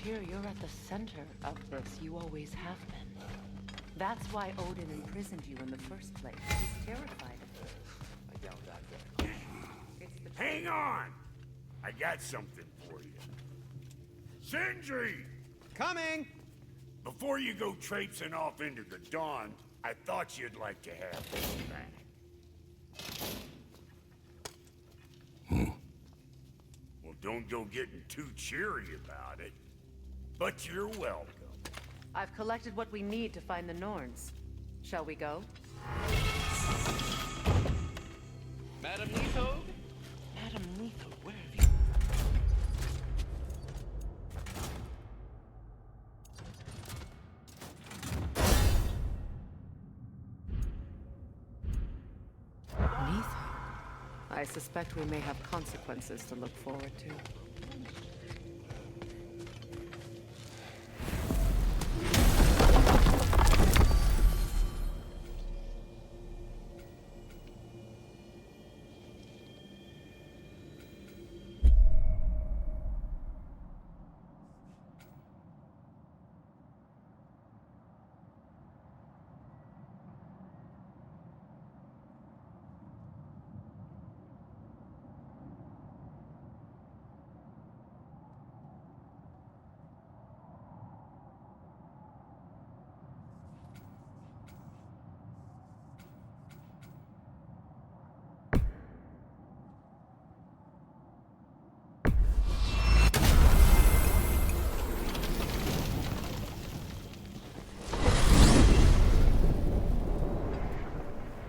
here, you're at the center of this. You always have been. That's why Odin imprisoned you in the first place. He's terrified of you. I doubt that very much. Hang on! I got something for you. Sindri! Coming! Before you go traipsing off into the dawn, I thought you'd like to have this back. Well, don't go getting too cheery about it. But you're welcome. I've collected what we need to find the Norns. Shall we go? Madam Neathog? Madam Neathog, where have you... Neathog? I suspect we may have consequences to look forward to.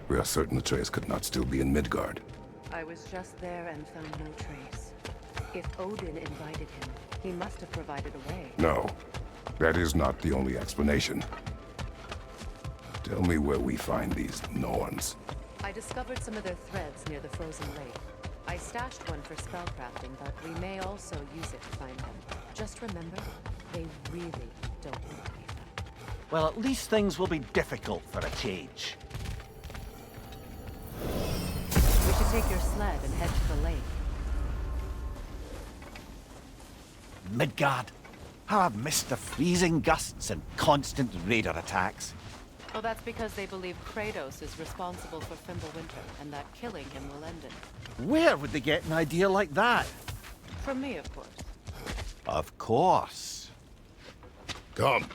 We are certain Atreus could not still be in Midgard. I was just there and found no trace. If Odin invited him, he must have provided a way. No, that is not the only explanation. Tell me where we find these Norns. I discovered some of their threads near the frozen lake. I stashed one for spellcrafting, but we may also use it to find them. Just remember, they really don't believe them. Well, at least things will be difficult for a change. We should take your sled and head to the lake. Midgard. How I've missed the freezing gusts and constant raider attacks. Well, that's because they believe Kratos is responsible for Fimbulwinter, and that killing him will end it. Where would they get an idea like that? From me, of course. Of course. Come.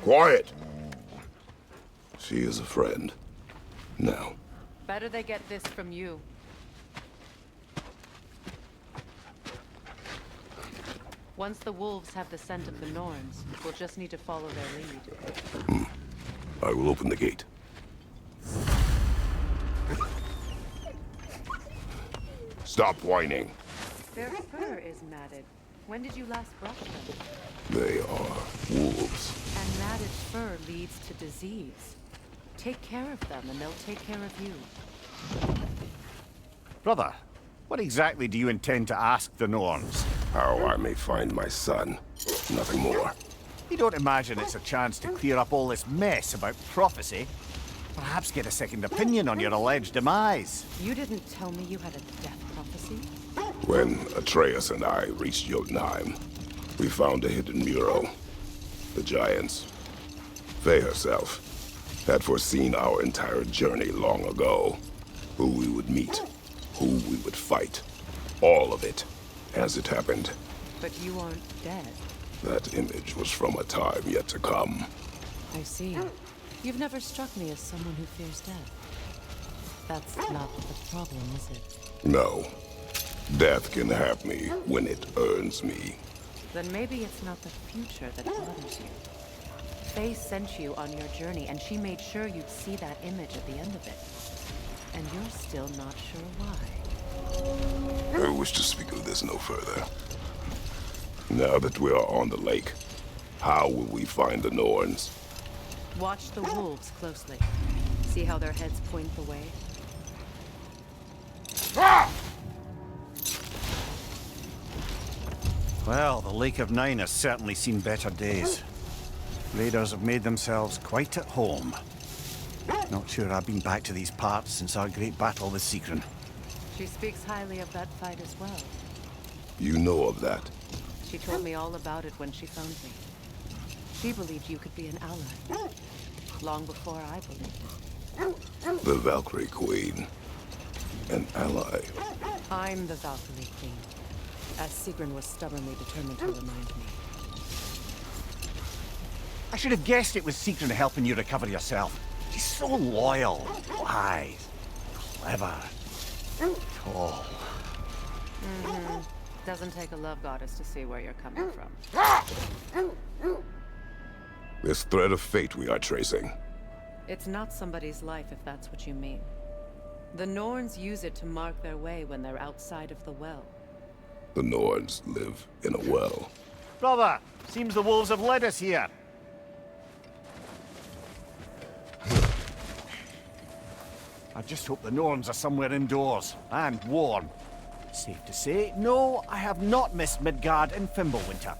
Quiet! She is a friend. Now. Better they get this from you. Once the wolves have the scent of the Norns, we'll just need to follow their lead. I will open the gate. Stop whining. Their fur is matted. When did you last brush them? They are wolves. And matted fur leads to disease. Take care of them and they'll take care of you. Brother, what exactly do you intend to ask the Norns? How I may find my son. Nothing more. You don't imagine it's a chance to clear up all this mess about prophecy? Perhaps get a second opinion on your alleged demise. You didn't tell me you had a death prophecy? When Atreus and I reached Jotunheim, we found a hidden mural. The Giants, Faye herself, had foreseen our entire journey long ago. Who we would meet, who we would fight. All of it, as it happened. But you aren't dead. That image was from a time yet to come. I see. You've never struck me as someone who fears death. That's not the problem, is it? No. Death can have me when it earns me. Then maybe it's not the future that bothers you. Faye sent you on your journey, and she made sure you'd see that image at the end of it. And you're still not sure why. I wish to speak of this no further. Now that we are on the lake, how will we find the Norns? Watch the wolves closely. See how their heads point the way? Ah! Well, the Lake of Nine has certainly seen better days. Raiders have made themselves quite at home. Not sure I've been back to these parts since our great battle with Seekron. She speaks highly of that fight as well. You know of that? She told me all about it when she found me. She believed you could be an ally. Long before I believed it. The Valkyrie Queen. An ally. I'm the Valkyrie Queen, as Seekron was stubbornly determined to remind me. I should have guessed it was Seekron helping you recover yourself. She's so loyal, wise, clever, tall. Doesn't take a love goddess to see where you're coming from. This thread of fate we are tracing. It's not somebody's life, if that's what you mean. The Norns use it to mark their way when they're outside of the well. The Norns live in a well. Brother, seems the wolves have led us here. I just hope the Norns are somewhere indoors, and warm. Safe to say, no, I have not missed Midgard and Fimbulwinter.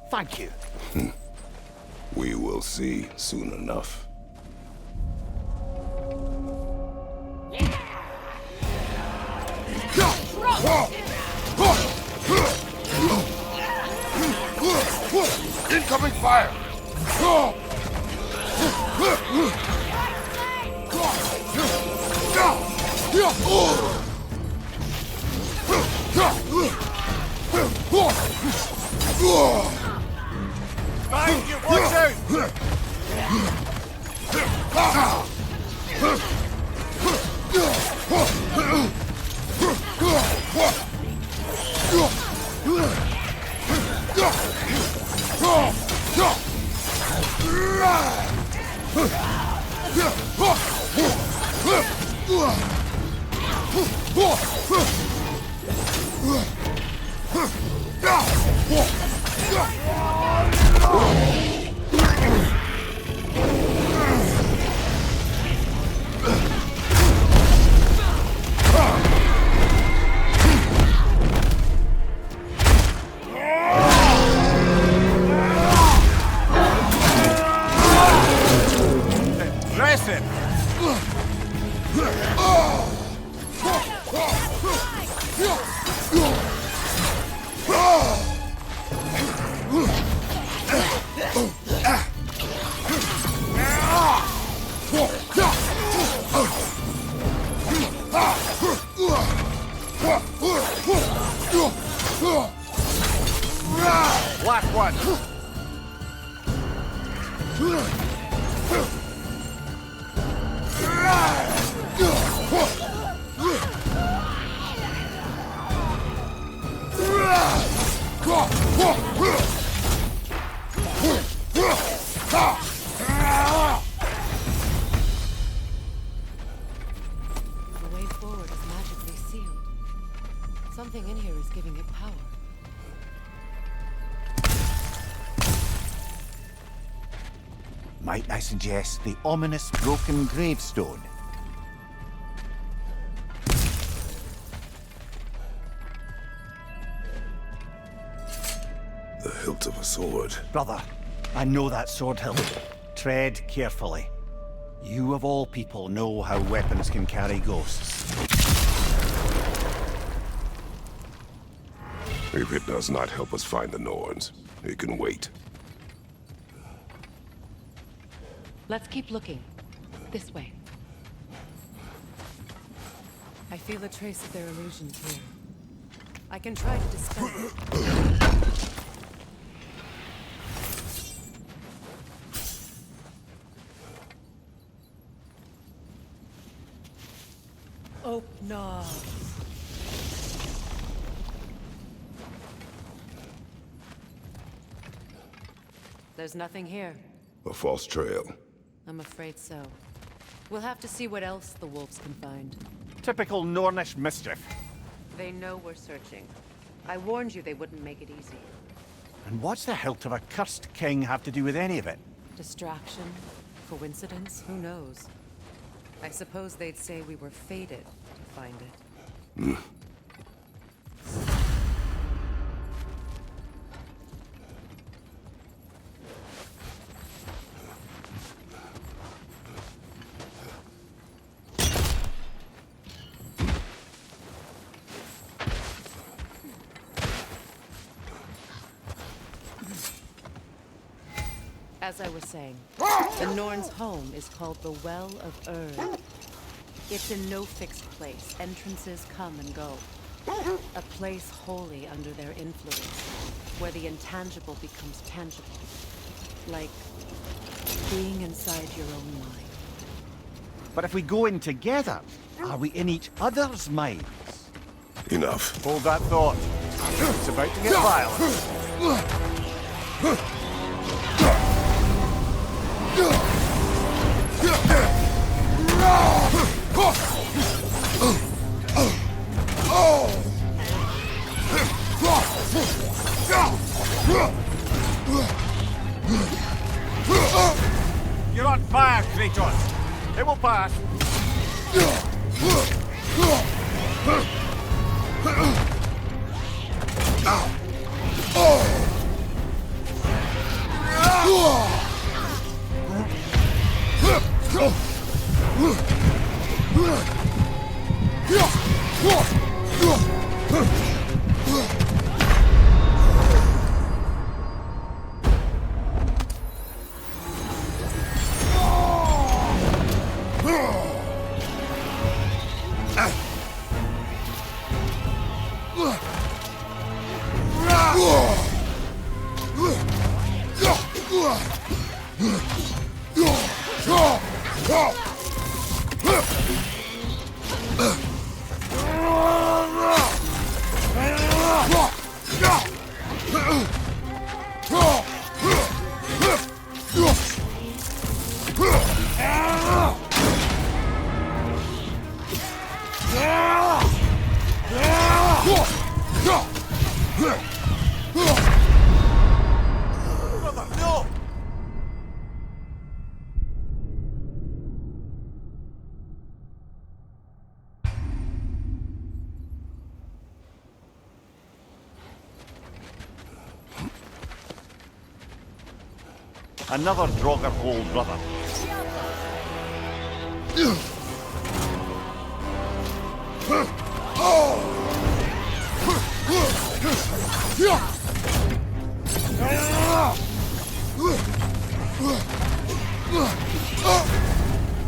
Thank you. We will see soon enough. Incoming fire! Find you, watch out! Impressive! Black one! The way forward is magically sealed. Something in here is giving it power. Might I suggest the ominous broken gravestone? The hilt of a sword. Brother, I know that sword hilt. Tread carefully. You of all people know how weapons can carry ghosts. If it does not help us find the Norns, it can wait. Let's keep looking. This way. I feel a trace of their illusions here. I can try to dispel it. Oh, no. There's nothing here. A false trail. I'm afraid so. We'll have to see what else the wolves can find. Typical Nornish mischief. They know we're searching. I warned you they wouldn't make it easy. And what's the hilt of a cursed king have to do with any of it? Distraction? Coincidence? Who knows? I suppose they'd say we were fated to find it. As I was saying, the Norn's home is called the Well of Erd. It's in no fixed place. Entrances come and go. A place wholly under their influence, where the intangible becomes tangible. Like being inside your own mind. But if we go in together, are we in each other's minds? Enough. Hold that thought. It's about to get violent. You're on fire, Kratos. It will pass. Another Draugr hole, brother.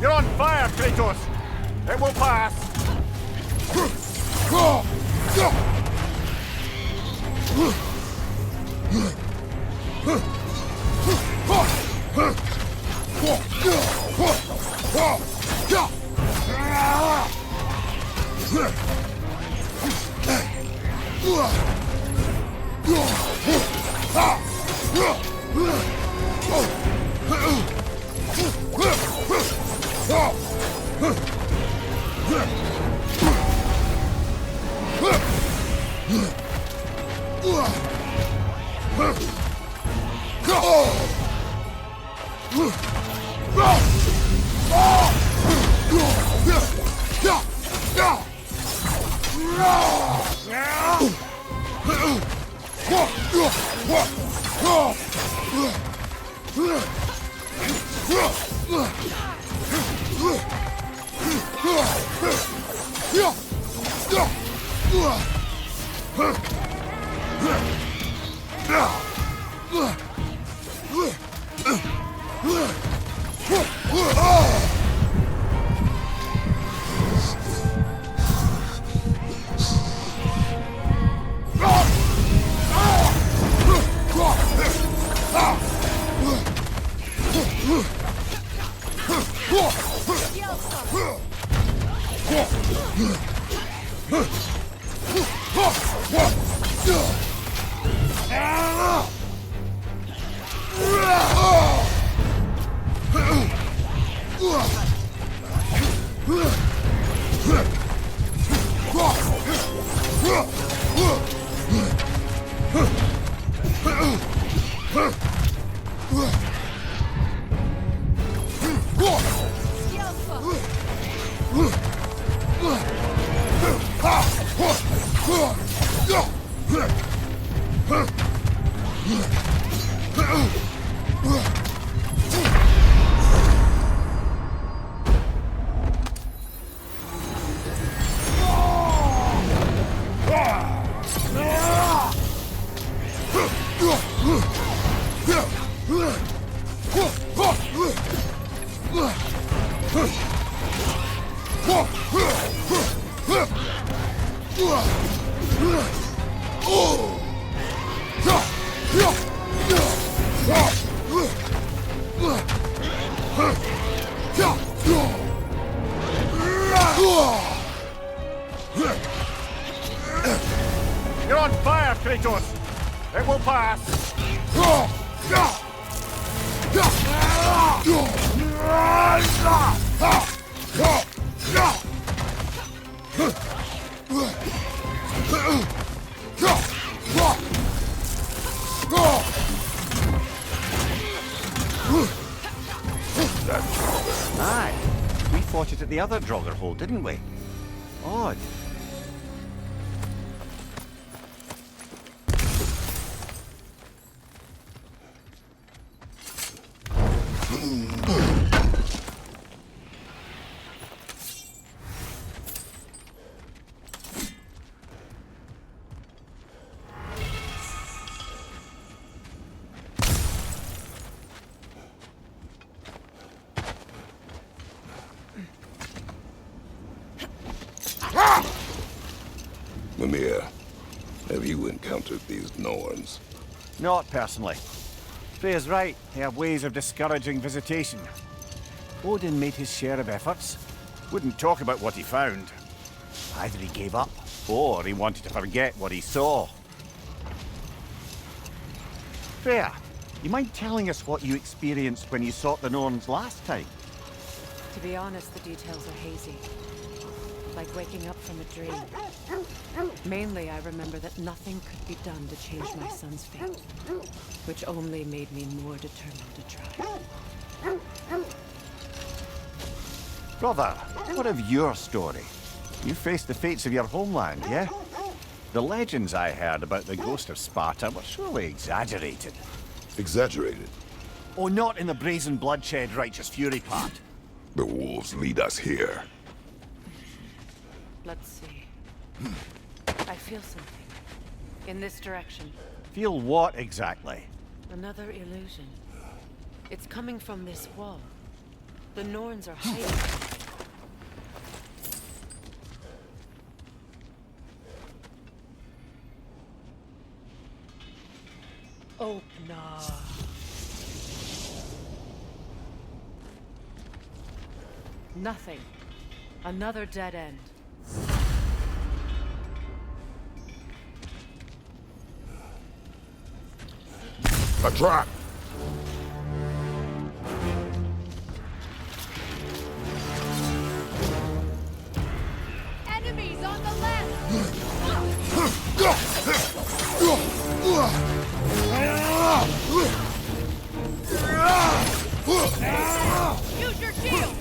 You're on fire, Kratos! It will pass! You're on fire, Kratos! It will pass! Aye, we fought it at the other Draugr hole, didn't we? Odd. Mimir, have you encountered these Norns? Not personally. Freya's right, they have ways of discouraging visitation. Odin made his share of efforts. Wouldn't talk about what he found. Either he gave up, or he wanted to forget what he saw. Freya, you mind telling us what you experienced when you sought the Norns last time? To be honest, the details are hazy. Like waking up from a dream. Mainly, I remember that nothing could be done to change my son's fate, which only made me more determined to try. Brother, what of your story? You faced the fates of your homeland, yeah? The legends I heard about the ghost of Sparta were surely exaggerated. Exaggerated. Oh, not in the brazen bloodshed righteous fury part. The wolves lead us here. Let's see. I feel something. In this direction. Feel what exactly? Another illusion. It's coming from this wall. The Norns are hiding. Open up. Nothing. Another dead end. A trap! Enemies on the left! Use your shield!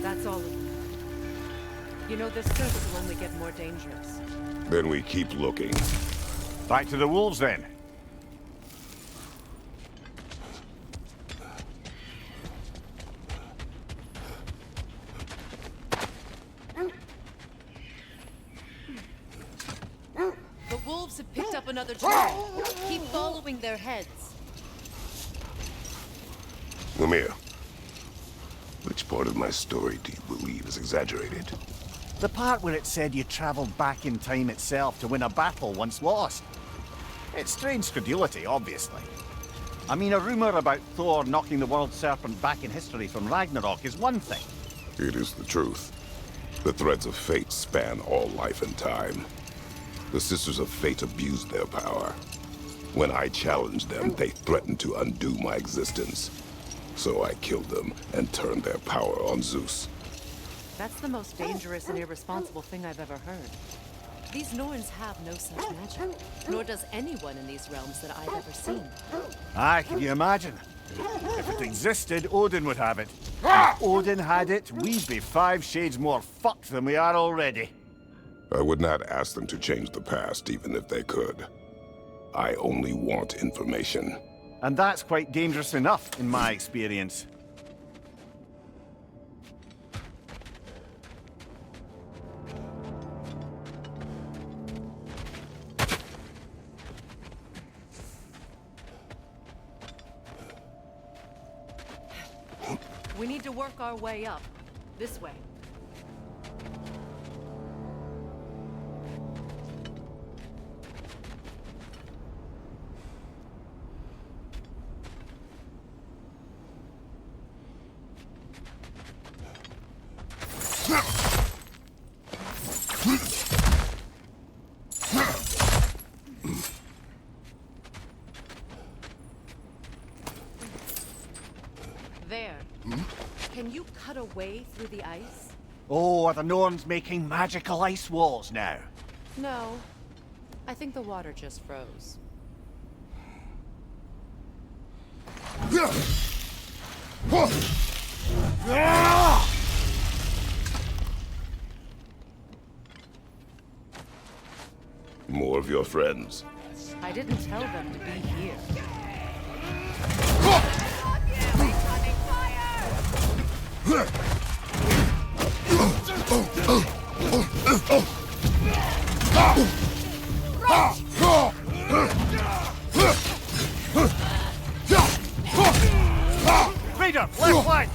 That's all of them. You know, this search will only get more dangerous. Then we keep looking. Back to the wolves then. The wolves have picked up another trail. Keep following their heads. Mimir, which part of my story do you believe is exaggerated? The part where it said you traveled back in time itself to win a battle once lost. It's strange credulity, obviously. I mean, a rumour about Thor knocking the world serpent back in history from Ragnarok is one thing. It is the truth. The threads of fate span all life and time. The Sisters of Fate abused their power. When I challenged them, they threatened to undo my existence. So I killed them and turned their power on Zeus. That's the most dangerous and irresponsible thing I've ever heard. These Norns have no such magic, nor does anyone in these realms that I've ever seen. Aye, can you imagine? If it existed, Odin would have it. If Odin had it, we'd be 5 shades more fucked than we are already. I would not ask them to change the past, even if they could. I only want information. And that's quite dangerous enough, in my experience. We need to work our way up. This way. There. Can you cut a way through the ice? Oh, are the Norns making magical ice walls now? No. I think the water just froze. More of your friends. I didn't tell them to be here. Raider, left flank!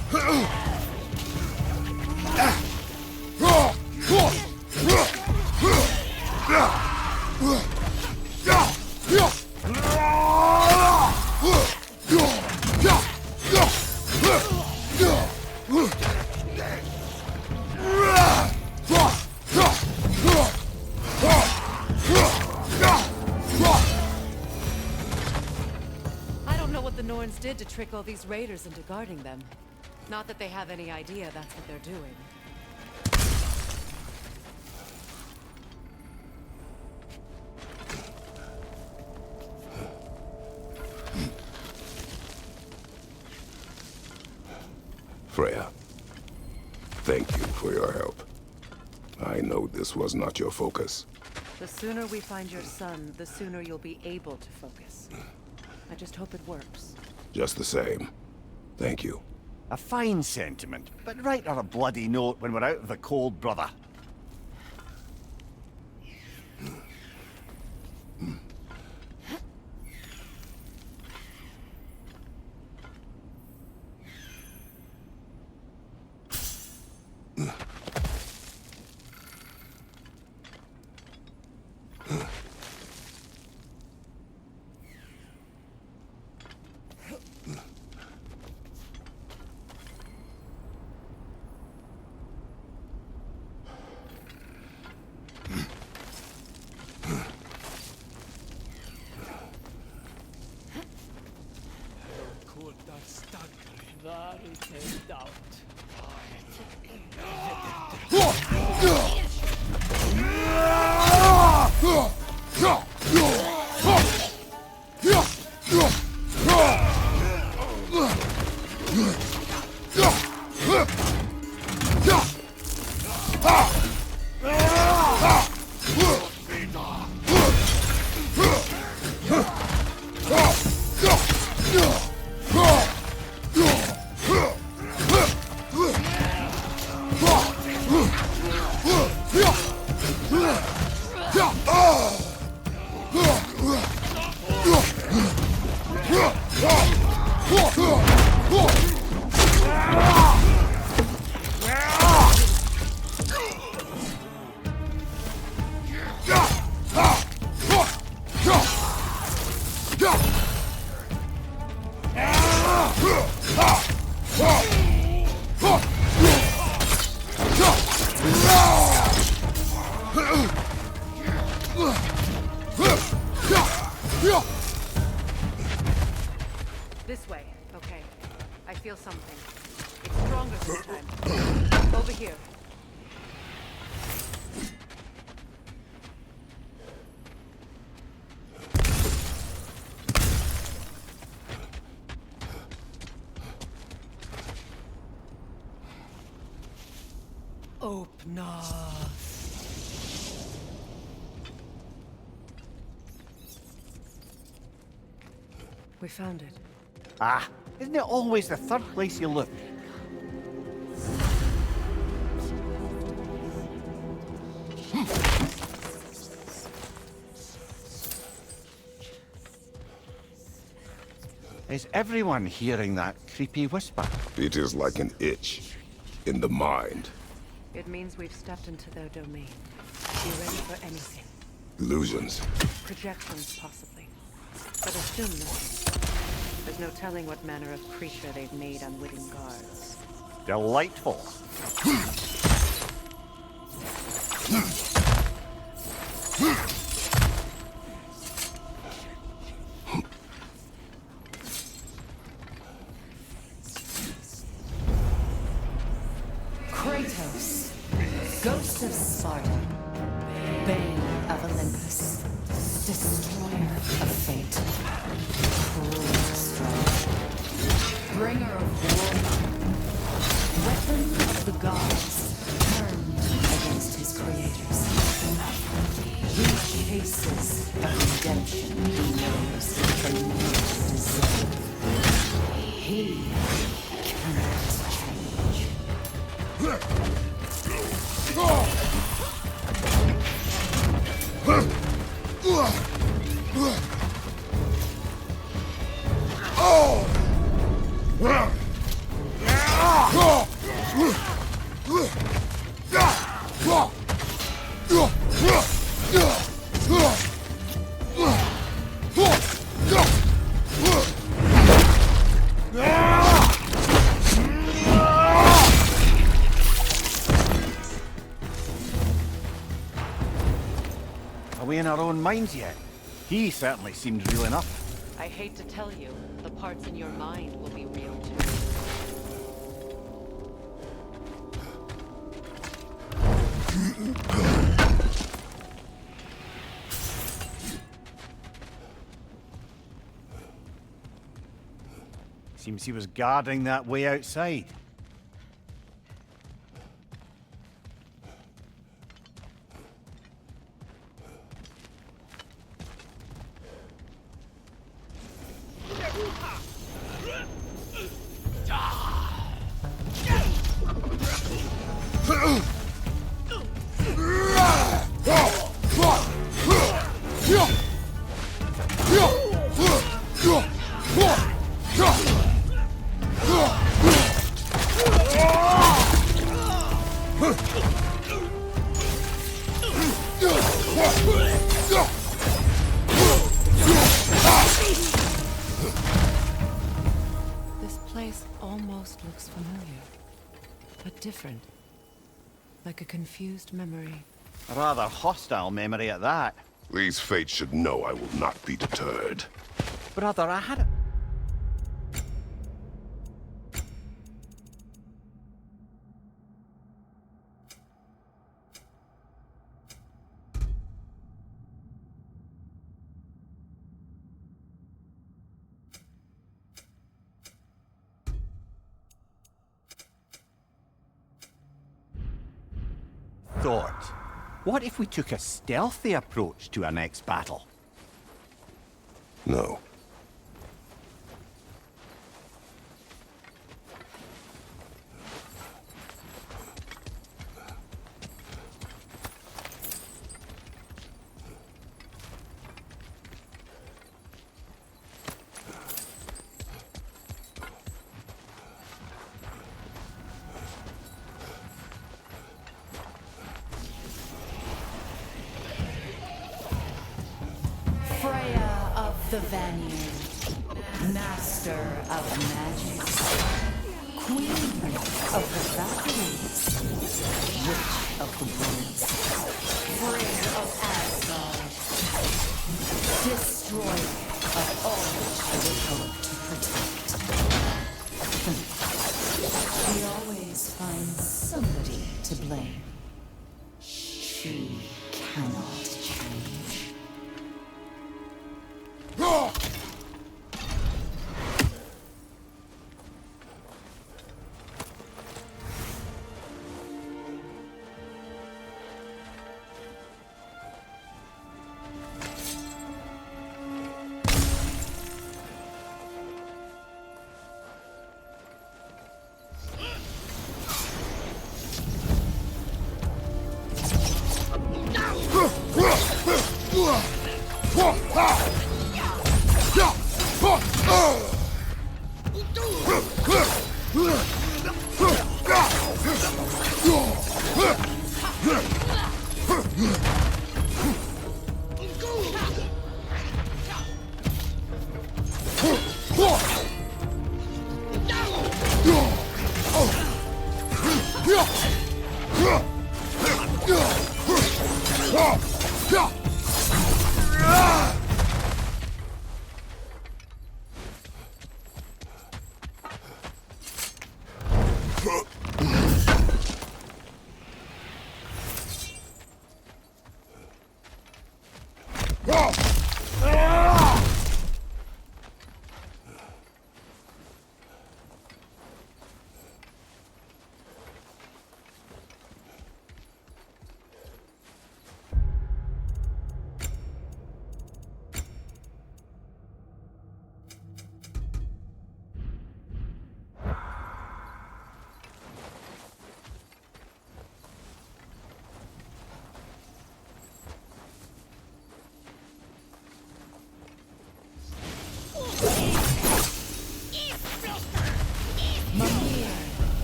I don't know what the Norns did to trick all these raiders into guarding them. Not that they have any idea that's what they're doing. Freya, thank you for your help. I know this was not your focus. The sooner we find your son, the sooner you'll be able to focus. I just hope it works. Just the same, thank you. A fine sentiment, but write her a bloody note when we're out of the cold, brother. This way. Okay. I feel something. It's stronger this time. Over here. Open up. We found it. Ah, isn't it always the third place you look? Is everyone hearing that creepy whisper? It is like an itch in the mind. It means we've stepped into their domain. Be ready for anything. Illusions. Projections, possibly. But assume nothing. There's no telling what manner of creature they've made unwitting guards. Delightful. Kratos, Ghost of Sparta, Bane of Olympus, Destroyer of Fate, Cruel Strike, Bringer of War, Weapon of the Gods, turned against his creators. He chases a redemption he knows can never deserve. He cannot change. Are we in our own minds yet? He certainly seemed real enough. I hate to tell you, the parts in your mind will be real too. Seems he was guarding that way outside. This place almost looks familiar, but different. Like a confused memory. A rather hostile memory at that. These fates should know I will not be deterred. Brother, I had a... thought. What if we took a stealthy approach to our next battle? No. Freya of the Vanir, Master of Magic, Queen of the Valkyries, Witch of the Woods, Friend of Asgard, Destroyer of all which I would hope to protect. flame. She cannot change.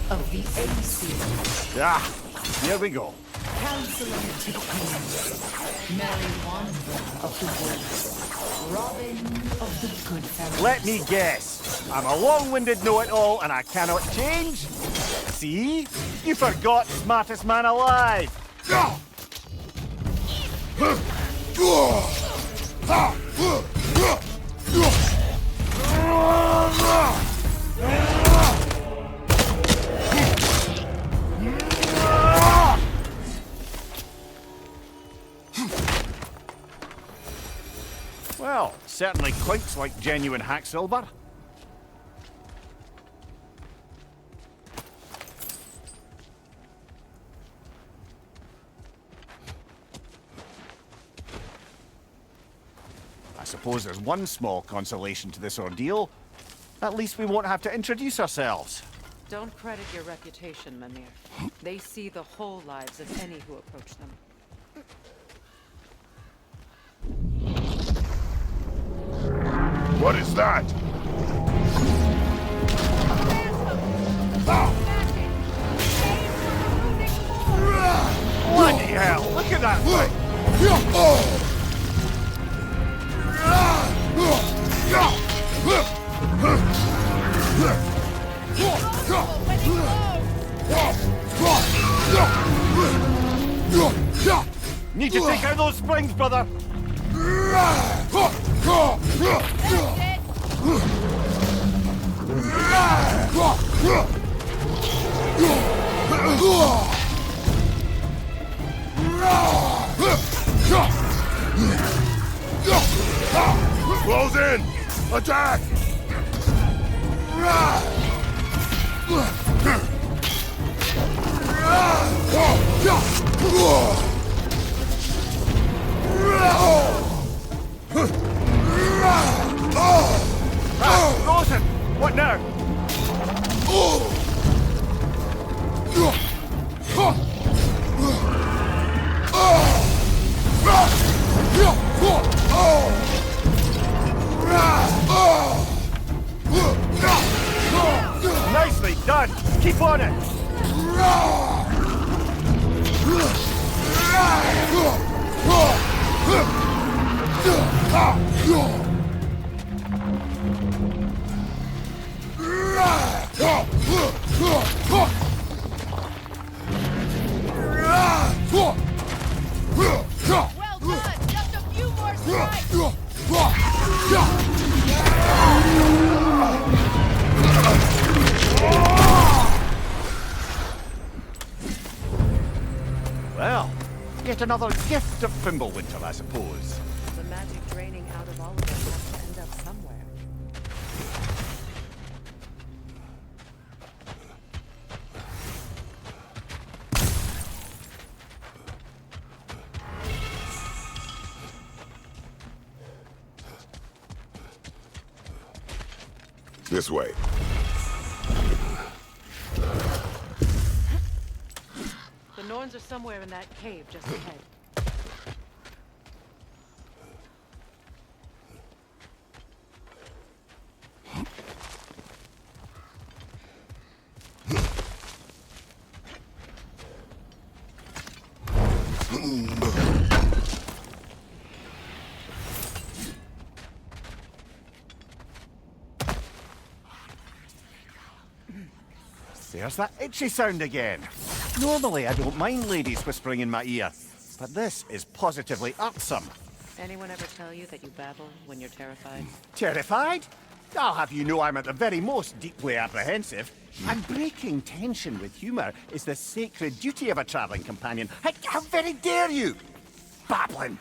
Of the ASUS. Ah, here we go. Counselor to Kings, Mary Wanderer of the Woods, Robin of the Good Fellows. Let me guess. I'm a long-winded know-it-all and I cannot change? See? You forgot smartest man alive. Well, certainly clinks like genuine hack silver. I suppose there's one small consolation to this ordeal. At least we won't have to introduce ourselves. Don't credit your reputation, Mimir. They see the whole lives of any who approach them. What is that? Bloody hell! Look at that thing! Need to take out those springs, brother! Close in! Attack! Frozen! What now? Nicely done! Keep on it! Well done! Just a few more strikes! Just another gift of Fimbulwinter, I suppose. The magic draining out of all of us has to end up somewhere. This way. The Norns are somewhere in that cave just ahead. There's that itchy sound again. Normally, I don't mind ladies whispering in my ear, but this is positively irksome. Anyone ever tell you that you babble when you're terrified? Terrified? I'll have you know I'm at the very most deeply apprehensive. And breaking tension with humour is the sacred duty of a travelling companion. How very dare you? Babbling!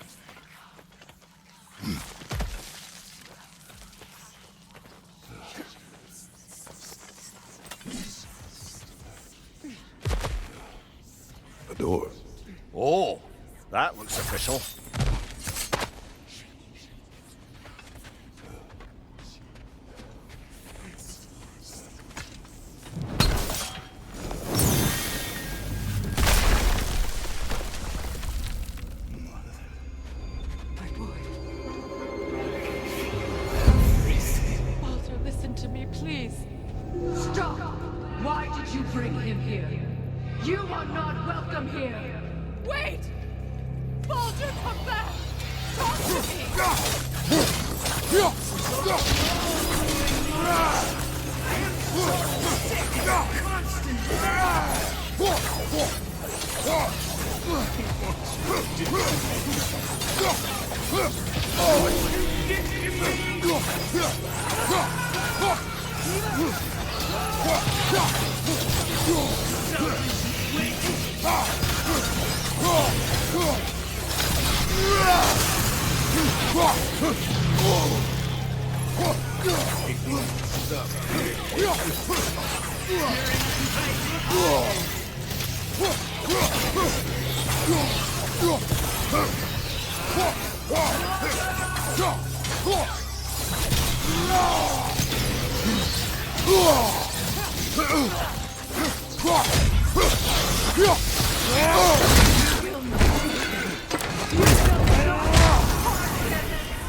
A door. Oh, that looks official. Walter, listen to me, please. Stop! Why did you bring him here? You are not welcome here! Wait! Baldur, come back! Talk to me!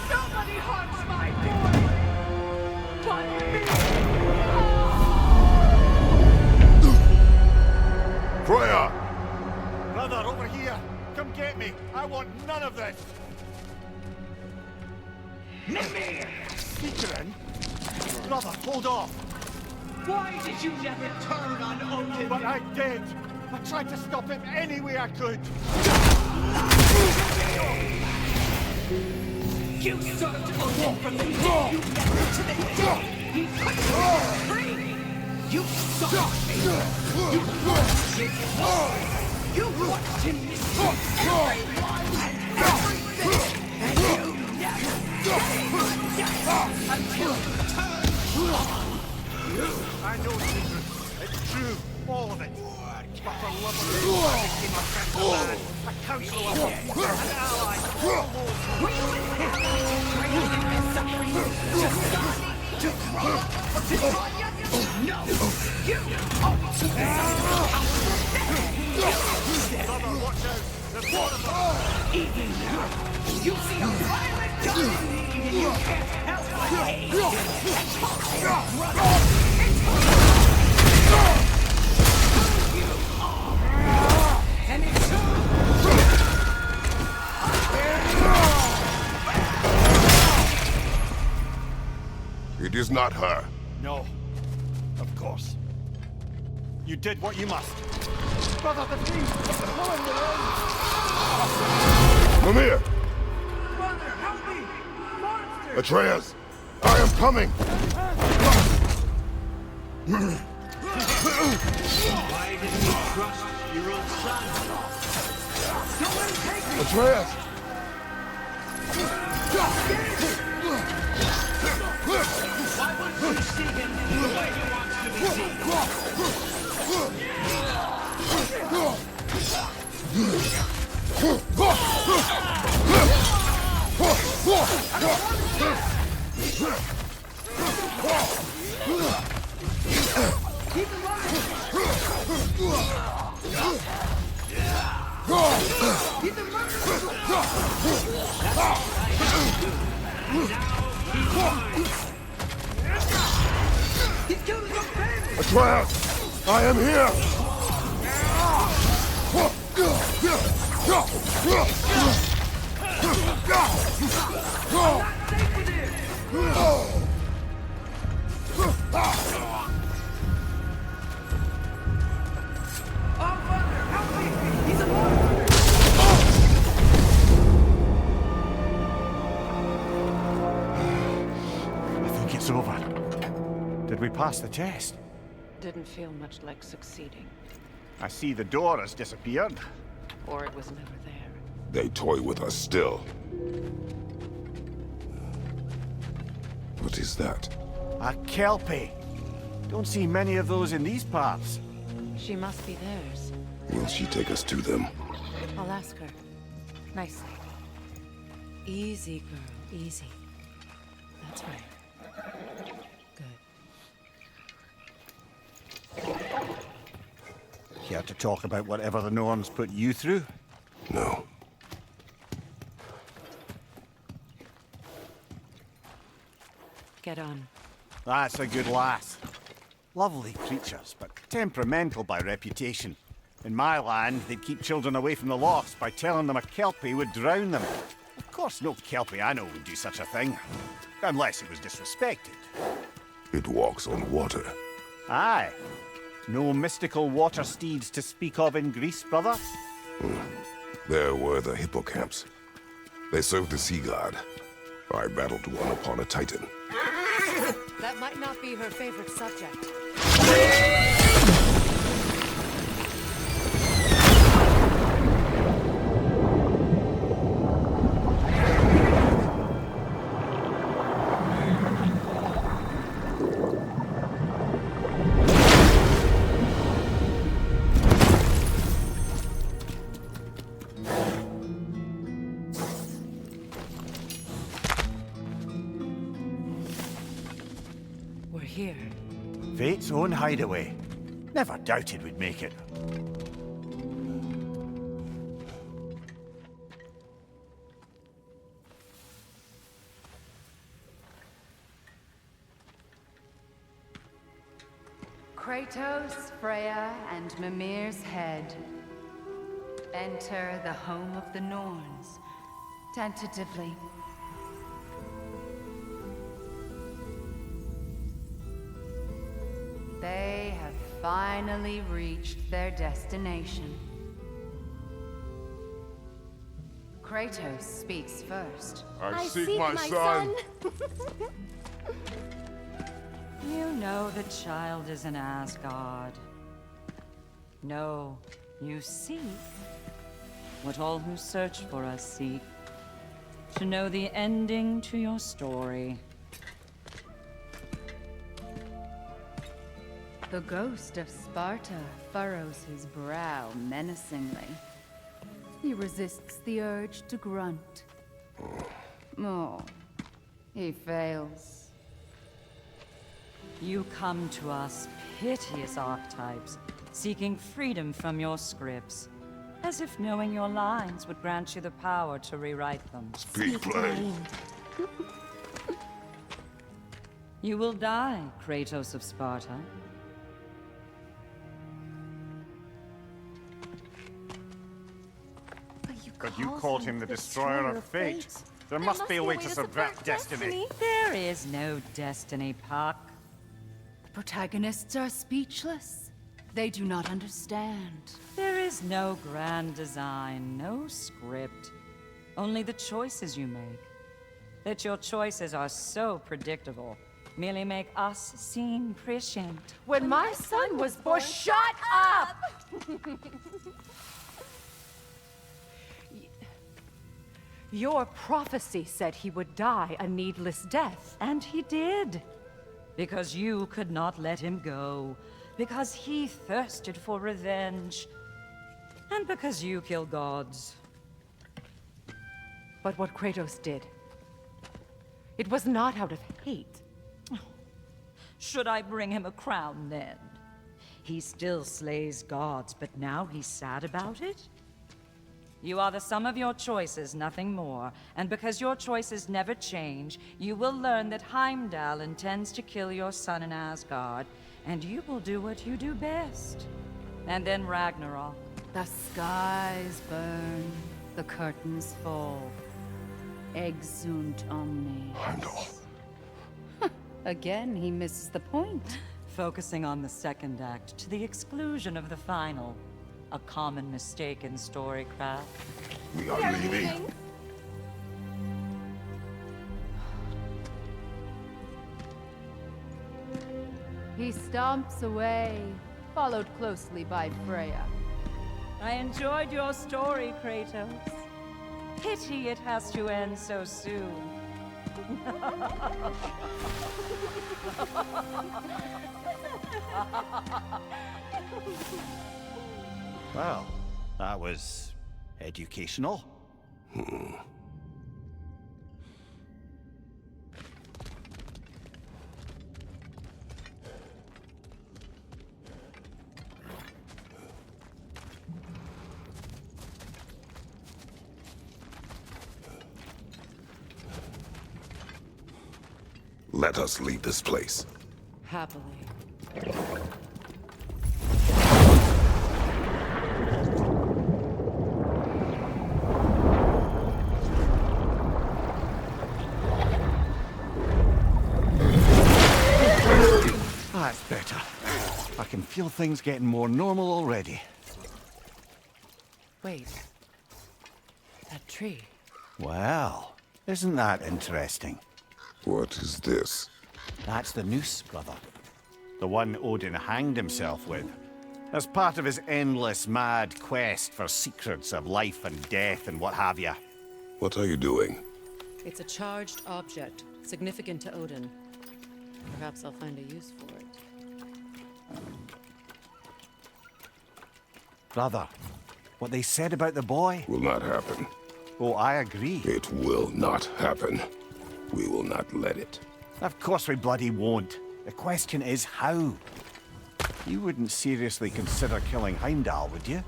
Nobody harms my boy! But me! Freya! Brother, over here! Come get me! I want none of this! Mimir! Featuring? Brother, hold off! Why did you never turn on Odin? But I did! I tried to stop him any way I could! You served Odin from the day you met him to the day he put you free! You saw me! You watched his glory! You watched him misuse everyone and everything! And you never gave until you turned on! I know secrets. It's true. All of it. But for love of you, I became a friend of man, a counselor, an ally, almost. We would have to train you and suffering to stop, to crawl, to run. No! You always suffer Brother, watch out. There's one of them. even now, you see a violent dying need and you can't help but hate and call your brother. It's who you are. And it's who It is not her. No. Of course. You did what you must. Brother, the thief! Pulling the ring! Mimir! Brother, help me! Monster! Atreus! I am coming! Why didn't you trust your own son? Atreus! Why wouldn't you see him the way he wants to be Atreus! I am here! I think it's over. Did we pass the test? Didn't feel much like succeeding. I see the door has disappeared. Or it was never there. They toy with us still. What is that? A Kelpie. Don't see many of those in these parts. She must be theirs. Will she take us to them? I'll ask her. Nicely. Easy, girl. Easy. That's right. Good. Care to talk about whatever the norms put you through? No. Get on. That's a good lass. Lovely creatures, but temperamental by reputation. In my land, they'd keep children away from the lofts by telling them a Kelpie would drown them. Of course, no Kelpie I know would do such a thing. Unless it was disrespected. It walks on water. Aye. No mystical water steeds to speak of in Greece, brother? There were the hippocamps. They served the sea god. I battled one upon a titan. That might not be her favorite subject. We're here. Fate's own hideaway. Never doubted we'd make it. Kratos, Freya, and Mimir's head. Enter the home of the Norns. Tentatively. They have finally reached their destination. Kratos speaks first. I seek my son. You know the child is in Asgard. No, you seek what all who search for us seek. To know the ending to your story. The ghost of Sparta furrows his brow menacingly. He resists the urge to grunt. Oh, he fails. You come to us, piteous archetypes, seeking freedom from your scripts. As if knowing your lines would grant you the power to rewrite them. Speak plain. You will die, Kratos of Sparta. But you called him the destroyer of fate. There must be a way to subvert destiny. There is no destiny, Puck. The protagonists are speechless. They do not understand. There is no grand design, no script. Only the choices you make. That your choices are so predictable merely make us seem prescient. When my son was born, shut up! Your prophecy said he would die a needless death. And he did. Because you could not let him go. Because he thirsted for revenge. And because you kill gods. But what Kratos did, it was not out of hate. Should I bring him a crown then? He still slays gods, but now he's sad about it? You are the sum of your choices, nothing more. And because your choices never change, you will learn that Heimdall intends to kill your son in Asgard, and you will do what you do best. And then Ragnarok. The skies burn, the curtains fall. Exunt omnes. Heimdall. Again, he misses the point. Focusing on the second act to the exclusion of the final. A common mistake in storycraft. We are leaving. He stomps away, followed closely by Freya. I enjoyed your story, Kratos. Pity it has to end so soon. Well, that was educational. Let us leave this place. Happily. That's better. I can feel things getting more normal already. Wait. That tree. Well, isn't that interesting? What is this? That's the noose, brother. The one Odin hanged himself with. As part of his endless, mad quest for secrets of life and death and what have you. What are you doing? It's a charged object, significant to Odin. Perhaps I'll find a use for it. Brother, what they said about the boy? Will not happen. Oh, I agree. It will not happen. We will not let it. Of course we bloody won't. The question is how. You wouldn't seriously consider killing Heimdall, would you?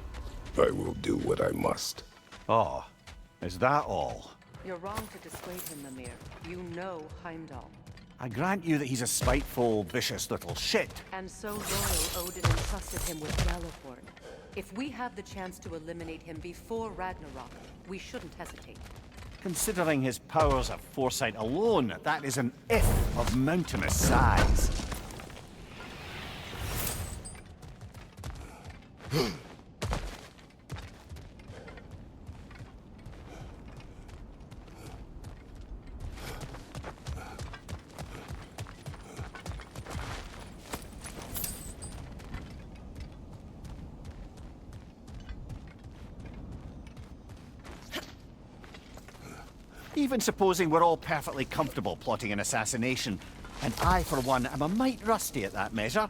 I will do what I must. Oh, is that all? You're wrong to dissuade him, Mimir. You know Heimdall. I grant you that he's a spiteful, vicious little shit. And so loyal, Odin entrusted him with Gjallarhorn. If we have the chance to eliminate him before Ragnarok, we shouldn't hesitate. Considering his powers of foresight alone, that is an if of mountainous size. Even supposing we're all perfectly comfortable plotting an assassination, and I, for one, am a mite rusty at that measure,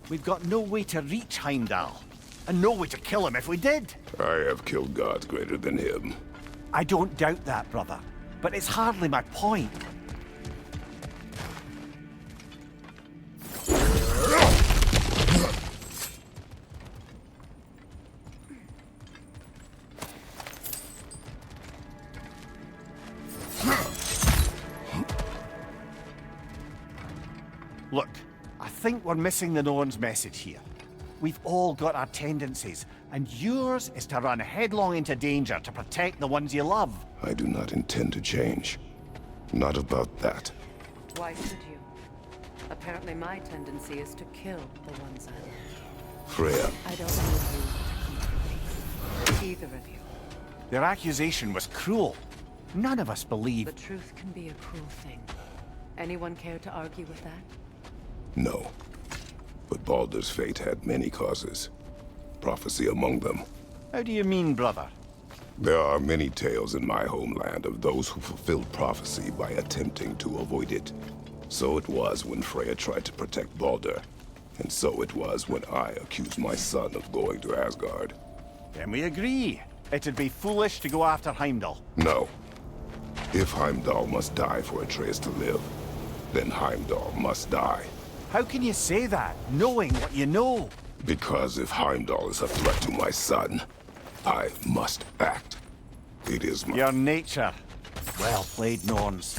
we've got no way to reach Heimdall, and no way to kill him if we did. I have killed gods greater than him. I don't doubt that, brother, but it's hardly my point. Look, I think we're missing the Norn's message here. We've all got our tendencies, and yours is to run headlong into danger to protect the ones you love. I do not intend to change. Not about that. Why should you? Apparently my tendency is to kill the ones I love. Freya, I don't need you to come for me. Either of you. Their accusation was cruel. None of us believe. The truth can be a cruel thing. Anyone care to argue with that? no. But Baldur's fate had many causes. Prophecy among them. How do you mean, brother? There are many tales in my homeland of those who fulfilled prophecy by attempting to avoid it. So it was when Freya tried to protect Baldur. And so it was when I accused my son of going to Asgard. Then we agree. It'd be foolish to go after Heimdall. No. If Heimdall must die for Atreus to live, then Heimdall must die. How can you say that, knowing what you know? Because if Heimdall is a threat to my son, I must act. It is my... Your nature. Well played, Norns.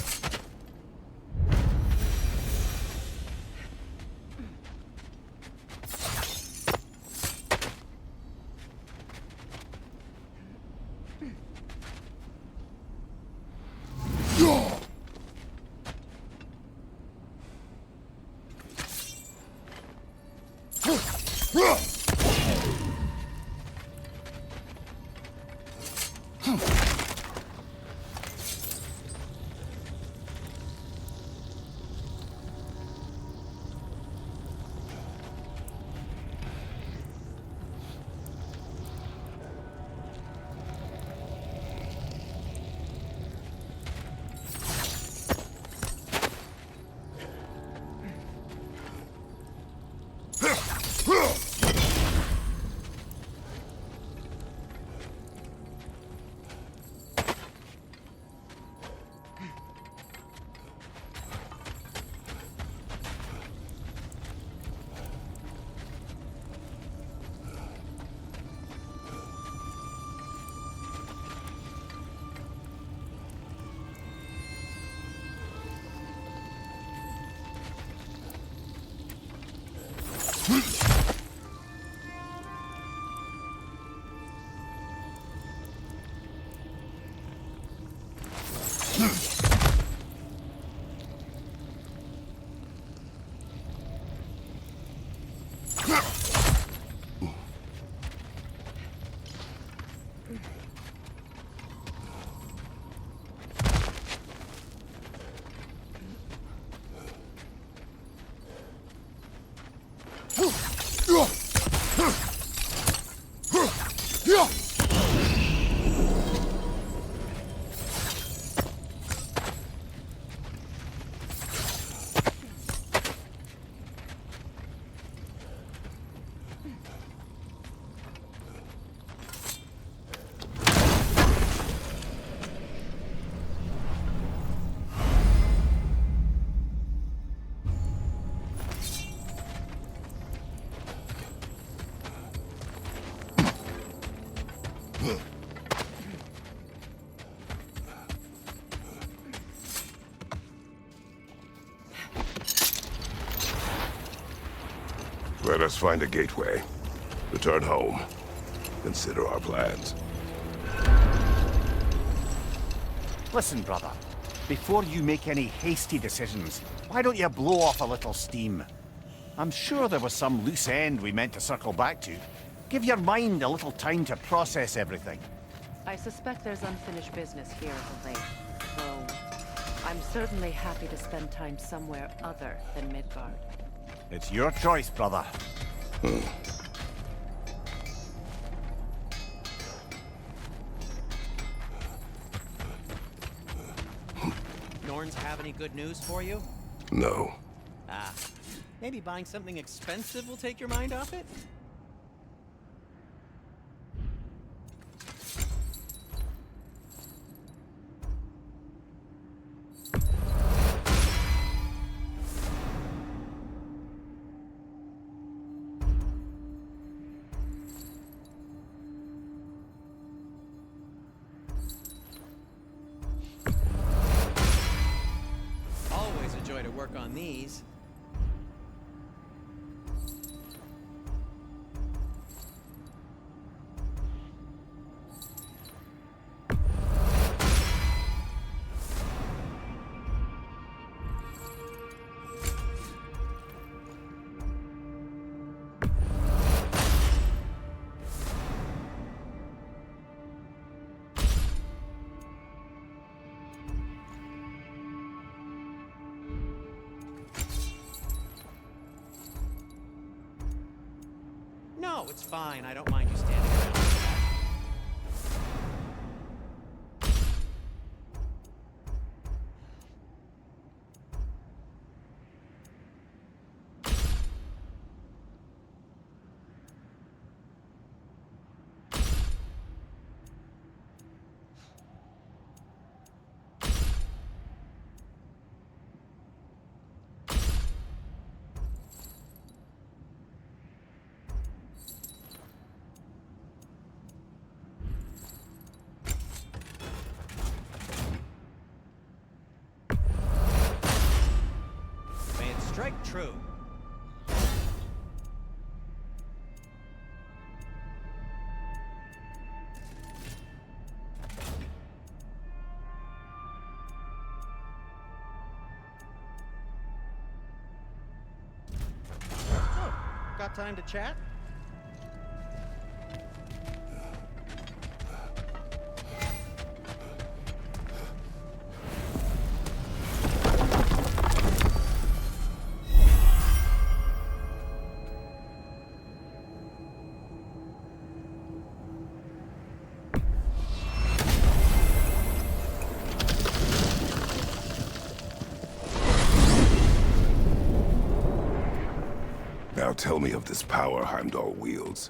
Let us find a gateway. Return home. Consider our plans. Listen, brother. Before you make any hasty decisions, why don't you blow off a little steam? I'm sure there was some loose end we meant to circle back to. Give your mind a little time to process everything. I suspect there's unfinished business here at the lake, though I'm certainly happy to spend time somewhere other than Midgard. It's your choice, brother. Norns have any good news for you? No. Ah, maybe buying something expensive will take your mind off it? Always a joy to work on these. No, it's fine. I don't mind you standing around like that. True. Oh, got time to chat? Now tell me of this power Heimdall wields.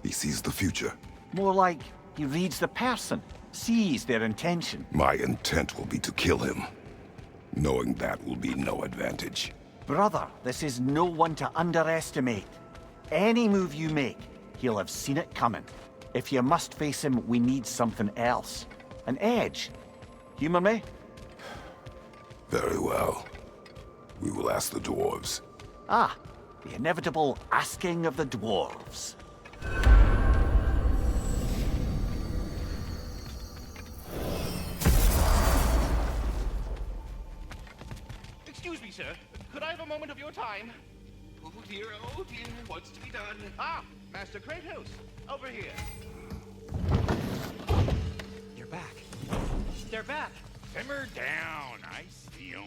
He sees the future. More like he reads the person, sees their intention. My intent will be to kill him. Knowing that will be no advantage. Brother, this is no one to underestimate. Any move you make, he'll have seen it coming. If you must face him, we need something else. An edge. Humor me? Very well. We will ask the dwarves. Ah, the inevitable asking of the dwarves. Excuse me, sir. Could I have a moment of your time? Oh dear, what's to be done? Ah, Master Kratos, over here. You're back. They're back. Simmer down. I see 'em.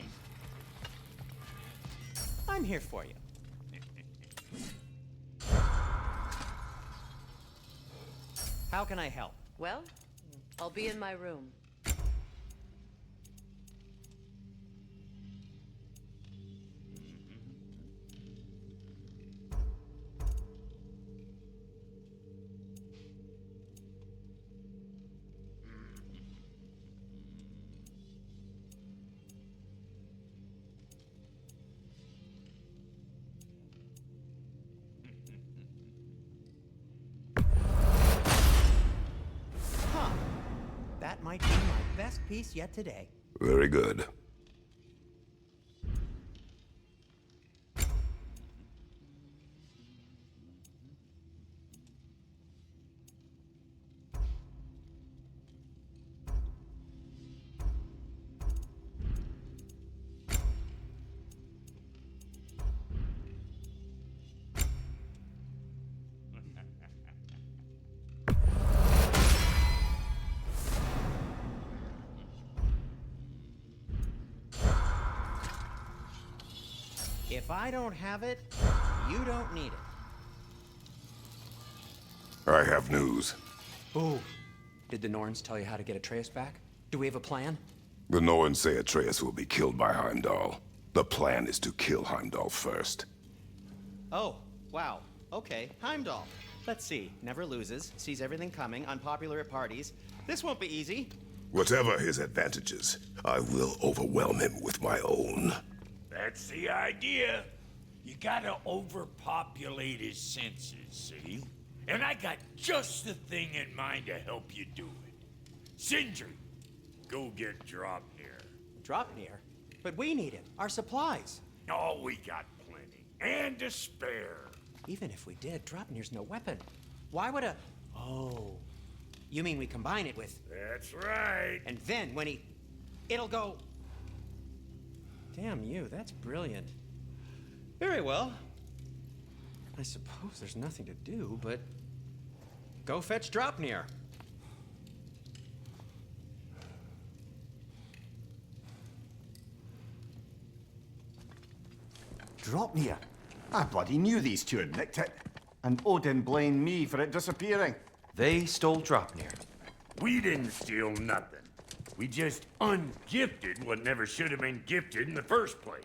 I'm here for you. How can I help? Well, I'll be in my room. That might be my best piece yet today. Very good. If I don't have it, you don't need it. I have news. Ooh. Did the Norns tell you how to get Atreus back? Do we have a plan? The Norns say Atreus will be killed by Heimdall. The plan is to kill Heimdall first. Oh, wow. Okay, Heimdall. Let's see. Never loses, sees everything coming, unpopular at parties. This won't be easy. Whatever his advantages, I will overwhelm him with my own. That's the idea. You gotta overpopulate his senses, see? And I got just the thing in mind to help you do it. Sindri, go get Dropnir. Dropnir? But we need it. Our supplies. Oh, we got plenty. And to spare. Even if we did, Dropnir's no weapon. Why would a... Oh. You mean we combine it with... That's right. And then when he... It'll go... Damn you, that's brilliant. Very well. I suppose there's nothing to do, but... Go fetch Dropnir. Dropnir? I bloody knew these two had nicked it. And Odin blamed me for it disappearing. They stole Dropnir. We didn't steal nothing. We just ungifted what never should have been gifted in the first place.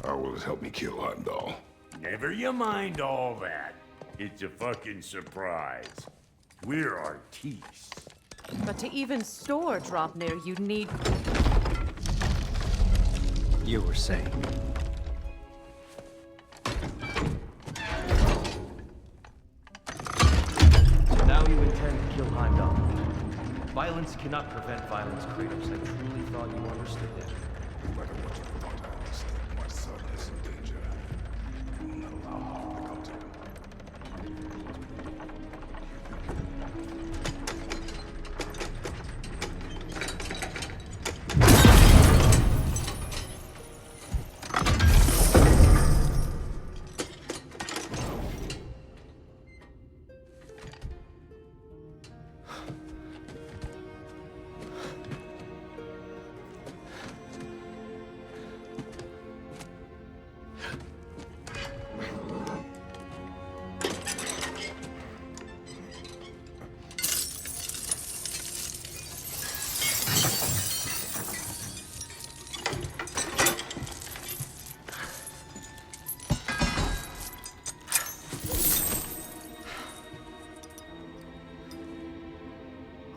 How will it help me kill Heimdall? Never you mind all that. It's a fucking surprise. We're artistes. But to even store Dropnir, you'd need... You were saying. So now you intend to kill Heimdall. Violence cannot prevent violence, Kratos. I truly thought you understood that. No matter what you thought I understood, my son is in danger.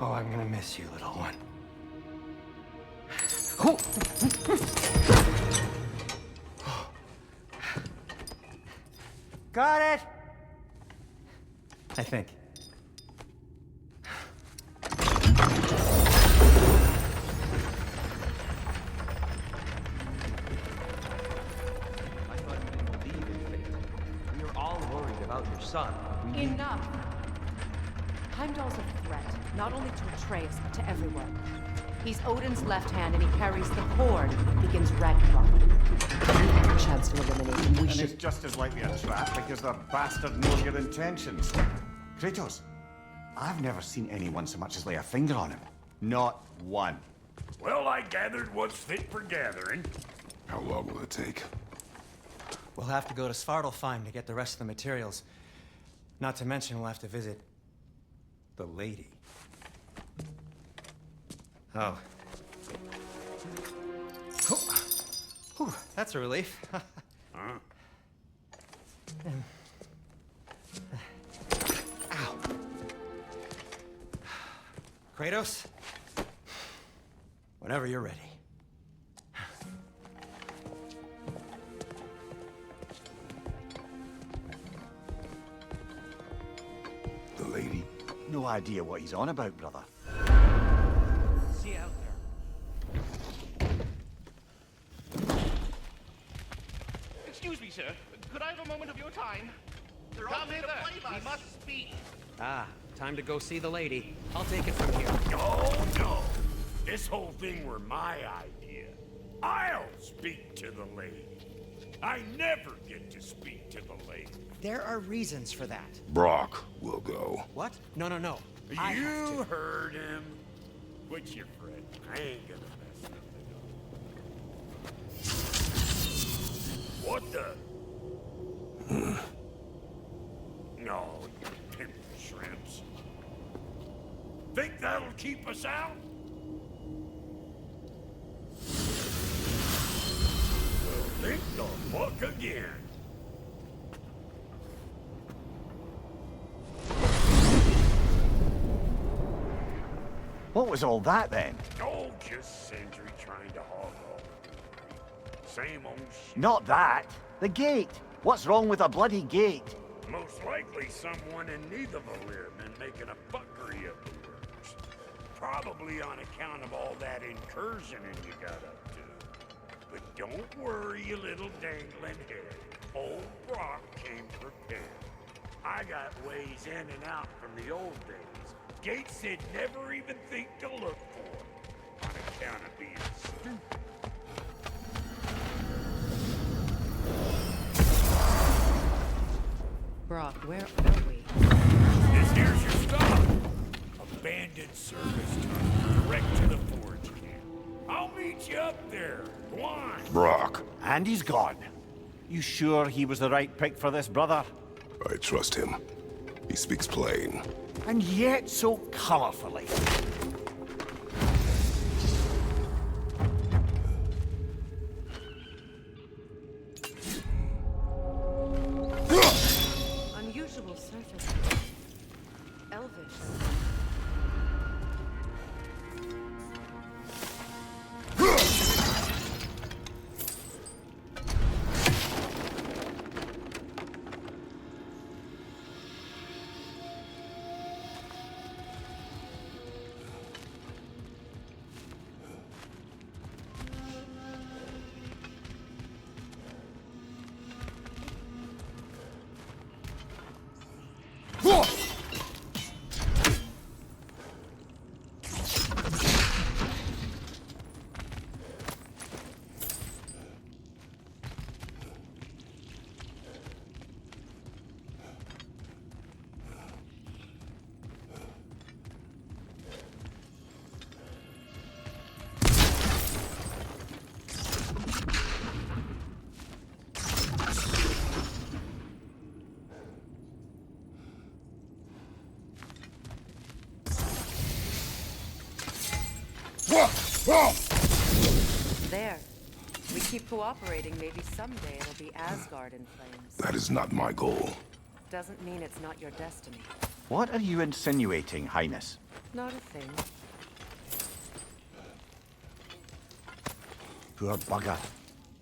Oh, I'm gonna miss you, little one. Got it! I think. I thought you didn't believe in fate. We are all worried about your son. We need... Enough! Heimdall's a threat, not only to Atreus, but to everyone. He's Odin's left hand, and he carries the Horde that begins Ragnarok. A chance to eliminate him. We And should... it's just as likely a trap because the bastard knows your intentions. Kratos, I've never seen anyone so much as lay a finger on him. Not one. Well, I gathered what's fit for gathering. How long will it take? We'll have to go to Svartalfheim to get the rest of the materials. Not to mention we'll have to visit... the lady. Oh. Whew, that's a relief. Huh? Ow. Kratos? Whenever you're ready. The lady? No idea what he's on about, brother. See you out there. Excuse me, sir. Could I have a moment of your time? Come hither. We must speak. Ah, time to go see the lady. I'll take it from here. No, no. This whole thing were my idea. I'll speak to the lady. I never get to speak to the lady. There are reasons for that. Brock will go. What? No, no, no. I have You to. heard him. Quit your fret. I ain't gonna mess nothing up. What the? No, you pimp shrimps. Think that'll keep us out? Well, think the fuck again. What was all that then? Oh, just Sindri trying to hog off. Same old shit. Not that. The gate. What's wrong with a bloody gate? Most likely someone in Nidavellir been making a fuckery of the works. Probably on account of all that incursioning you got up to. But don't worry, you little dangling head. Old Brock came prepared. I got ways in and out from the old days. Gates said never even think to look for on account of being stupid. Brock, where are we? This here's your stop. Abandoned service tunnel, direct to the forge camp. I'll meet you up there. Go on. Brock. And he's gone. You sure he was the right pick for this, brother? I trust him. He speaks plain. And yet so colorfully. Unusual surface. Elvish. There. We keep cooperating, maybe someday it'll be Asgard in flames. That is not my goal. Doesn't mean it's not your destiny. What are you insinuating, Highness? Not a thing. Poor bugger.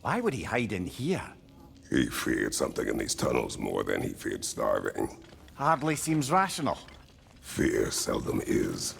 Why would he hide in here? He feared something in these tunnels more than he feared starving. Hardly seems rational. Fear seldom is.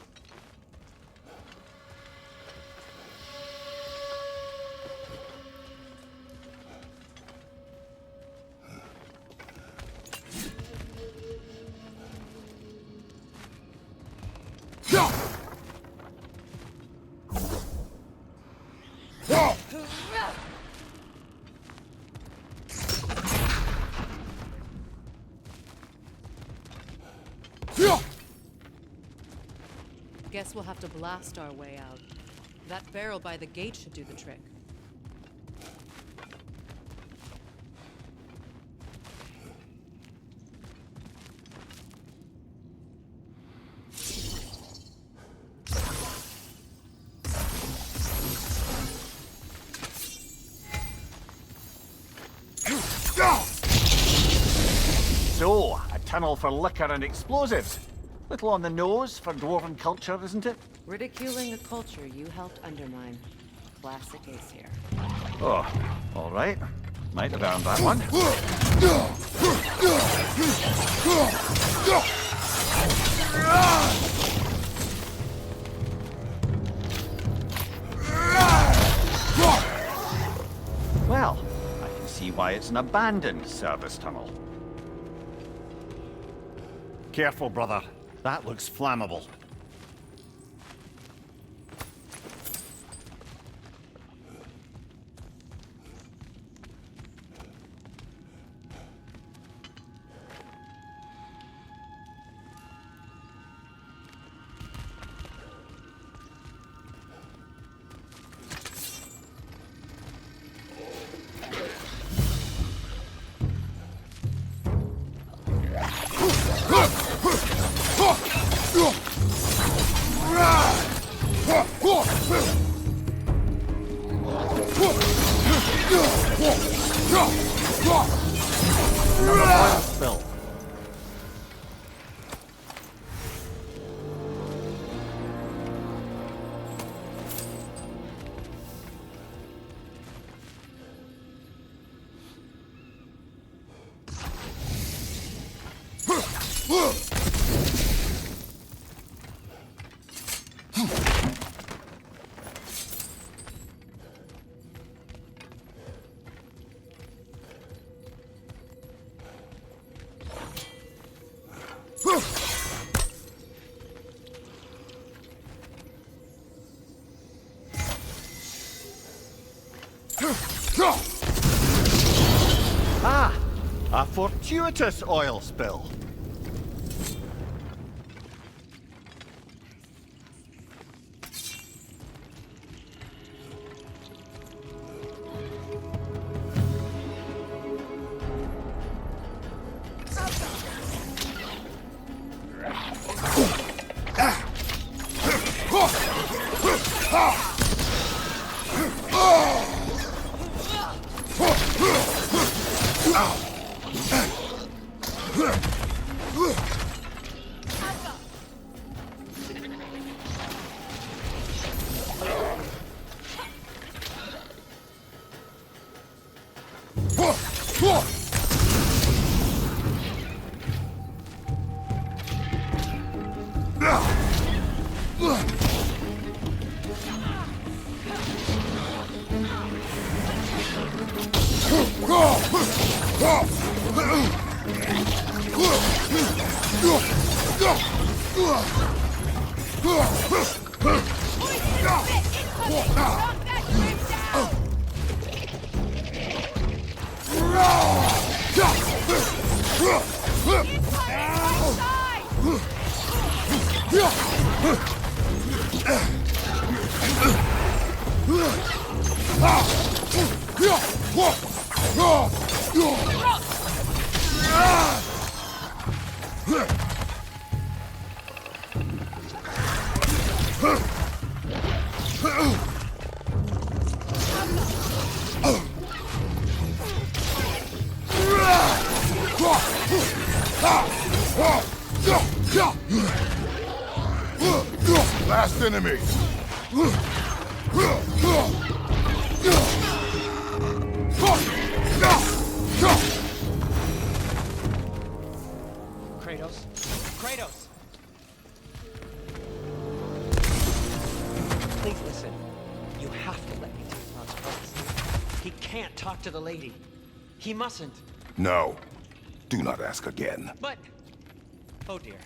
Guess we'll have to blast our way out. That barrel by the gate should do the trick. So, a tunnel for liquor and explosives. Little on the nose for dwarven culture, isn't it? Ridiculing a culture you helped undermine. Classic Ace here. Oh, all right. Might have earned that one. Well, I can see why it's an abandoned service tunnel. Careful, brother. That looks flammable. Spill. Ah! A fortuitous oil spill. Last enemy. Kratos? Kratos! Please listen. You have to let me take Ron's place. He can't talk to the lady. He mustn't. No. Do not ask again. But... Oh dear.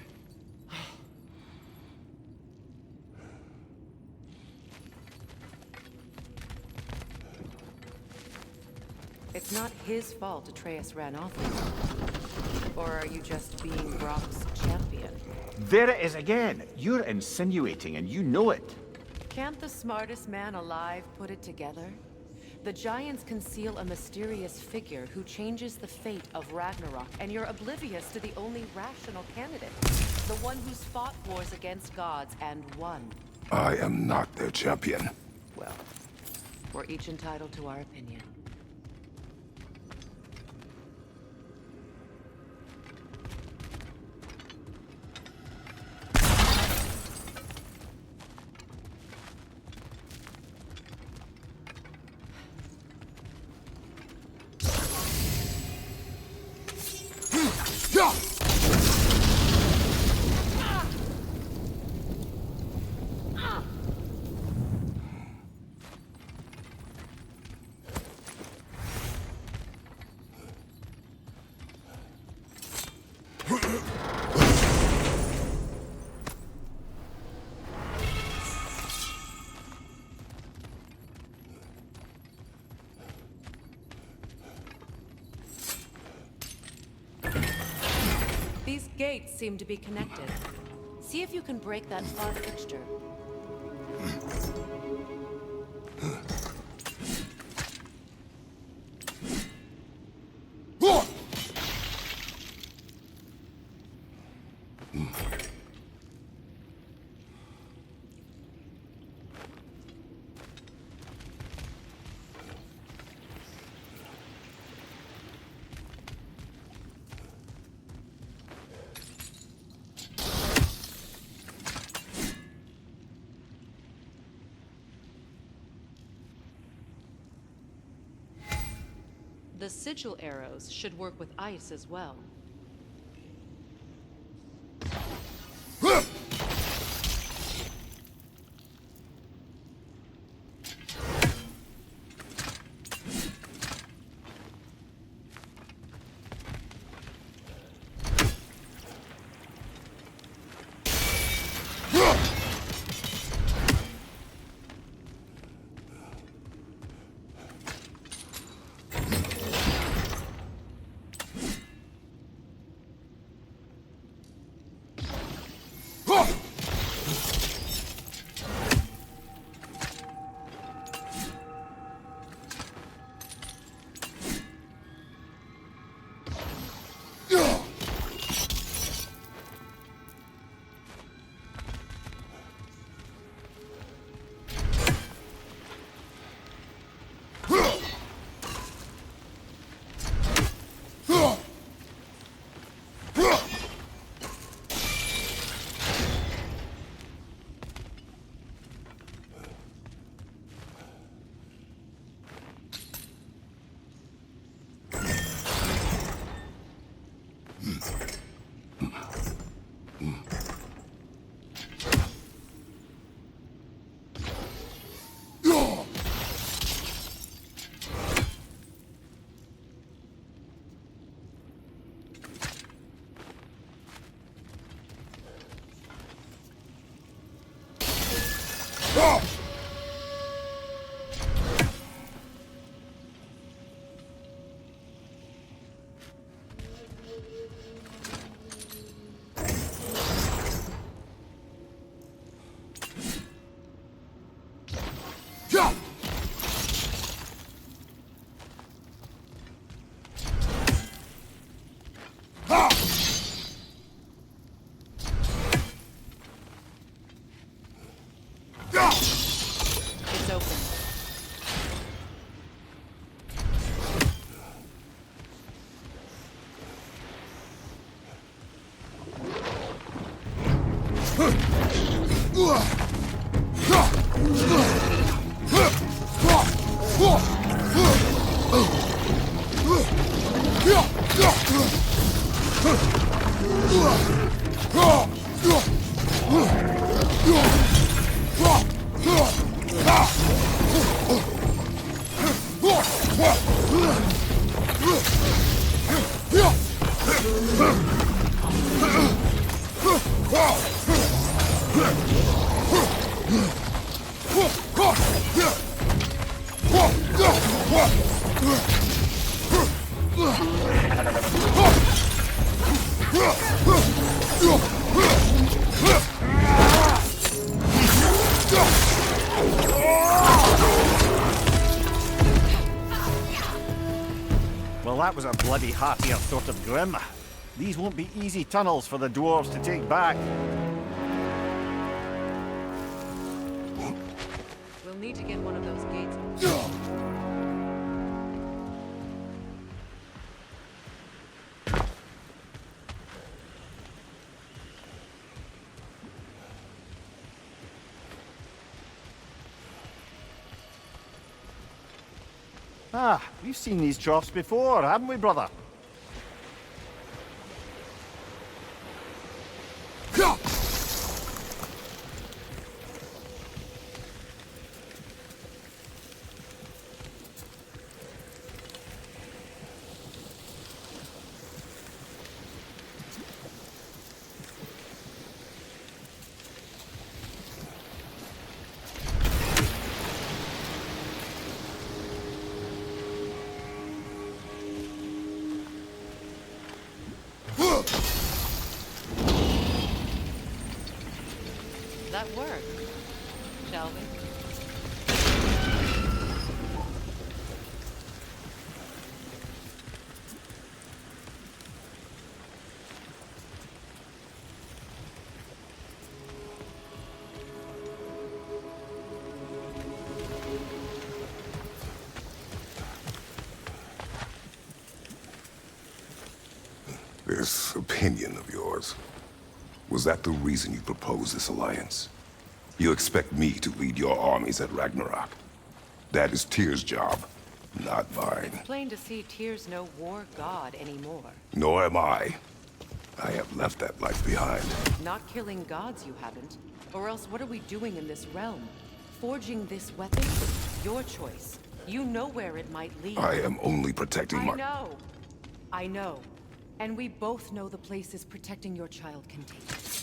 It's not his fault Atreus ran off with you. Or are you just being Brock's champion? There it is again. You're insinuating and you know it. Can't the smartest man alive put it together? The Giants conceal a mysterious figure who changes the fate of Ragnarok, and you're oblivious to the only rational candidate. The one who's fought wars against gods and won. I am not their champion. Well, we're each entitled to our opinion. These gates seem to be connected. See if you can break that far fixture. The sigil arrows should work with ice as well. Well, that was a bloody heartier sort of grim. These won't be easy tunnels for the dwarves to take back. We'll need to get one of those gates. Ah, we've seen these troughs before, haven't we, brother? That work, shall we? This opinion of yours, was that the reason you proposed this alliance? You expect me to lead your armies at Ragnarok? That is Tyr's job, not mine. It's plain to see Tyr's no war god anymore. Nor am I. I have left that life behind. Not killing gods, you haven't. Or else what are we doing in this realm? Forging this weapon? Your choice. You know where it might lead. I am only protecting my... I know. And we both know the places protecting your child can take us.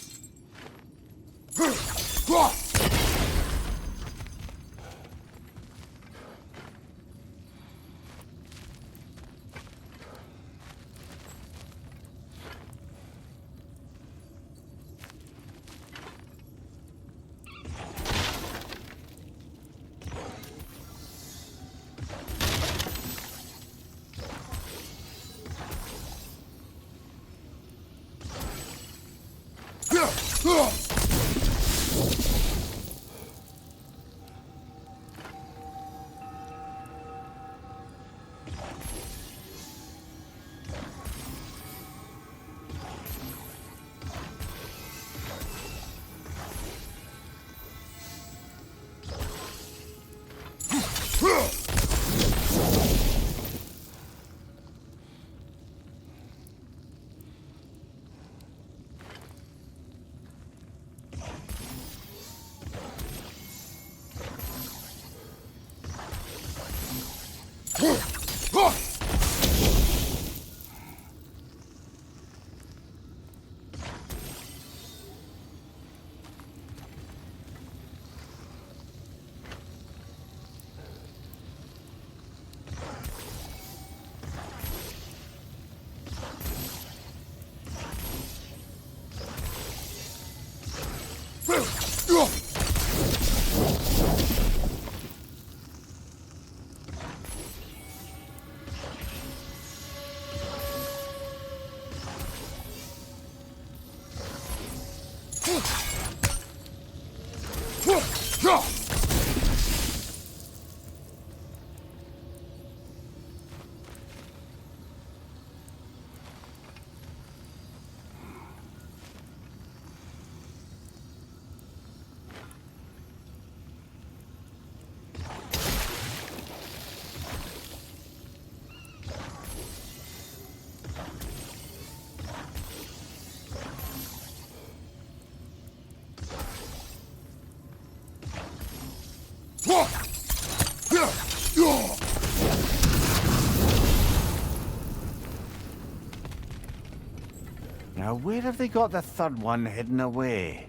Now, where have they got the third one hidden away?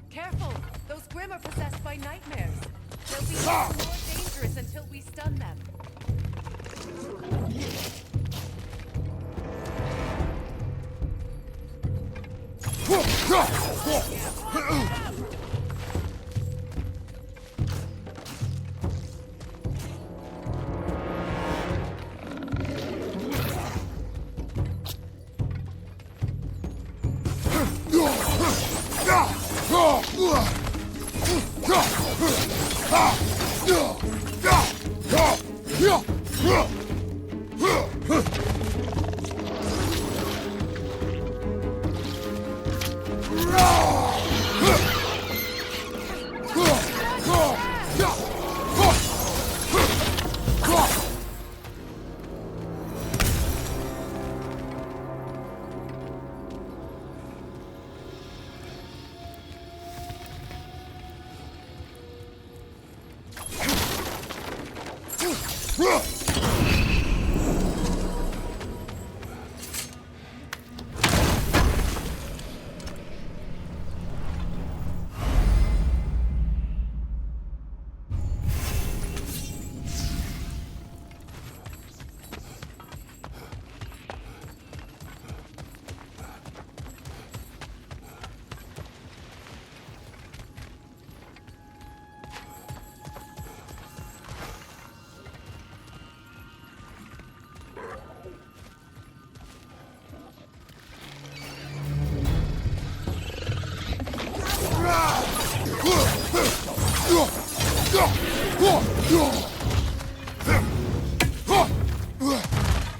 Careful! Those Grim are possessed by nightmares. They'll be even more dangerous until we stun them.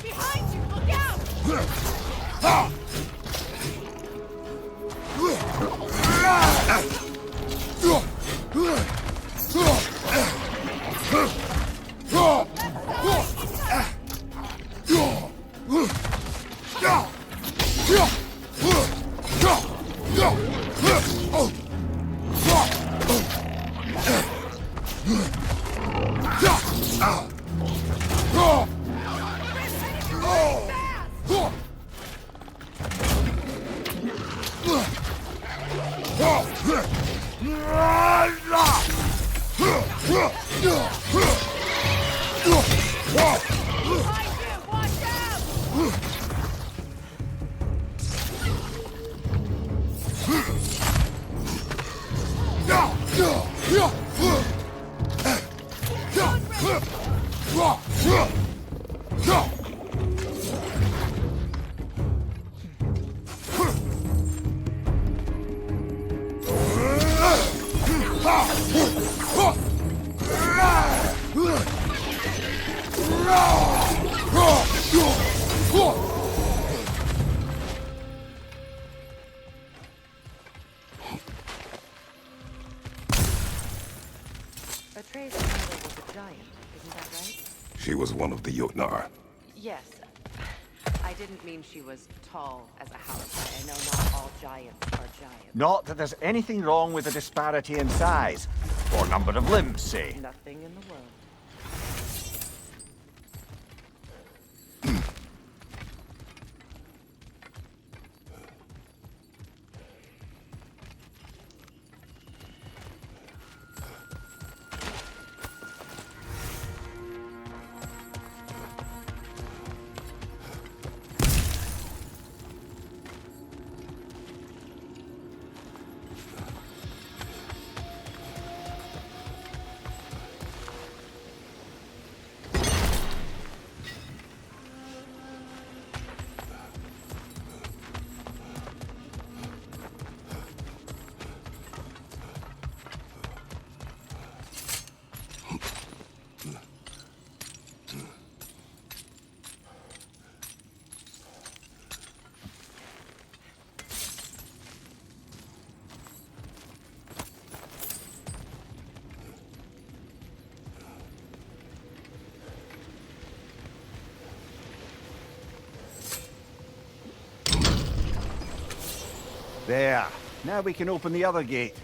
Behind you! Look out! Atreus' mother was a giant, isn't that right? She was one of the Jotnar. Yes. I didn't mean she was tall as a house. I know not all giants are giants. Not that there's anything wrong with the disparity in size, or number of limbs, say. Nothing in the world. There. Now we can open the other gate.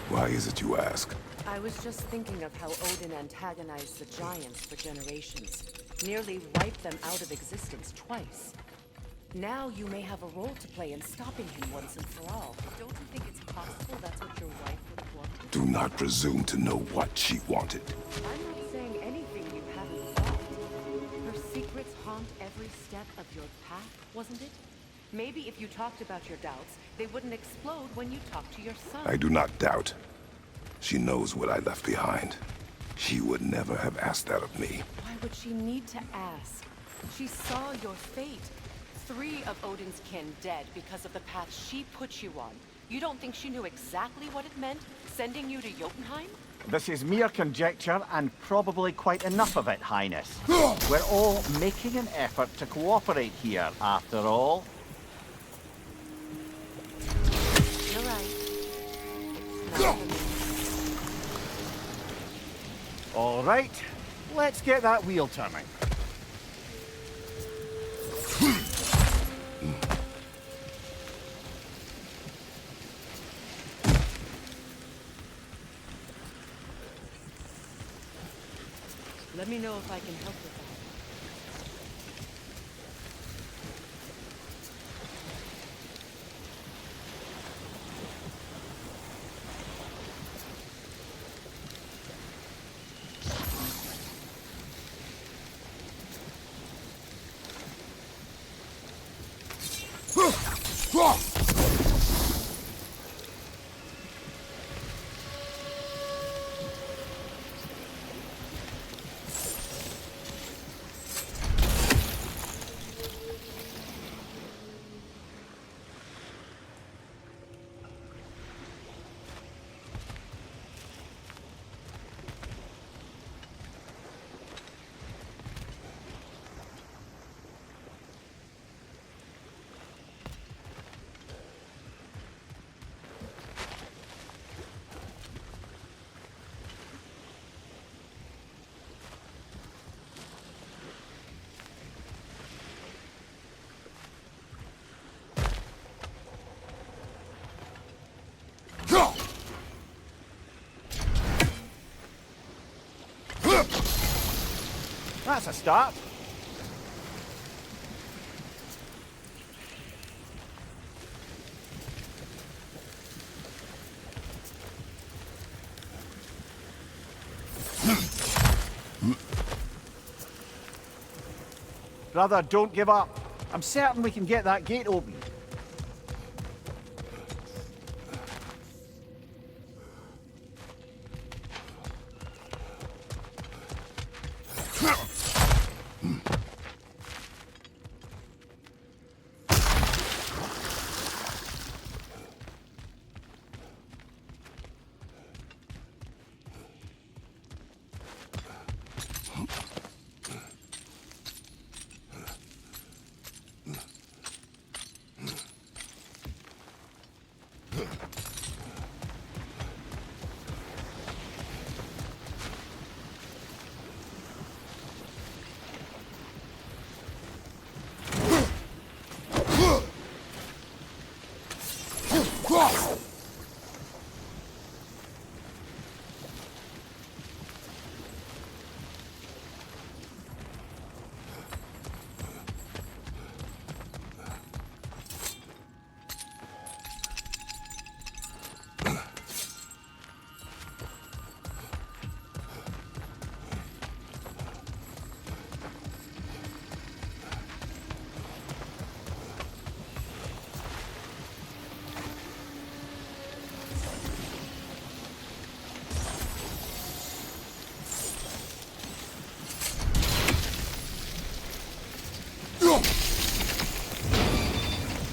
Why is it you ask? I was just thinking of how Odin antagonized the Giants for generations. Nearly wiped them out of existence twice. Now you may have a role to play in stopping him once and for all. Don't you think it's possible that's what your wife would have wanted? Do not presume to know what she wanted. I'm not saying anything you haven't thought. Her secrets haunt every step of your path, wasn't it? Maybe if you talked about your doubts, they wouldn't explode when you talked to your son. I do not doubt. She knows what I left behind. She would never have asked that of me. Why would she need to ask? She saw your fate. 3 of Odin's kin dead because of the path she put you on. You don't think she knew exactly what it meant, sending you to Jotunheim? This is mere conjecture, and probably quite enough of it, Highness. We're all making an effort to cooperate here, after all. You're right. It's not for me. All right, let's get that wheel turning. Let me know if I can help with that. That's a start. Brother, don't give up. I'm certain we can get that gate open.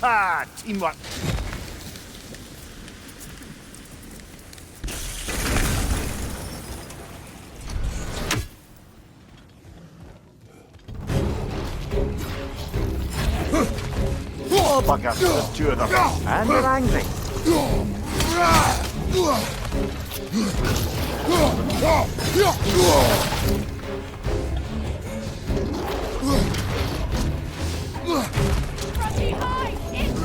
Ah, teamwork. Oh, bugger. There's 2 of them. And they're angry. From behind! It's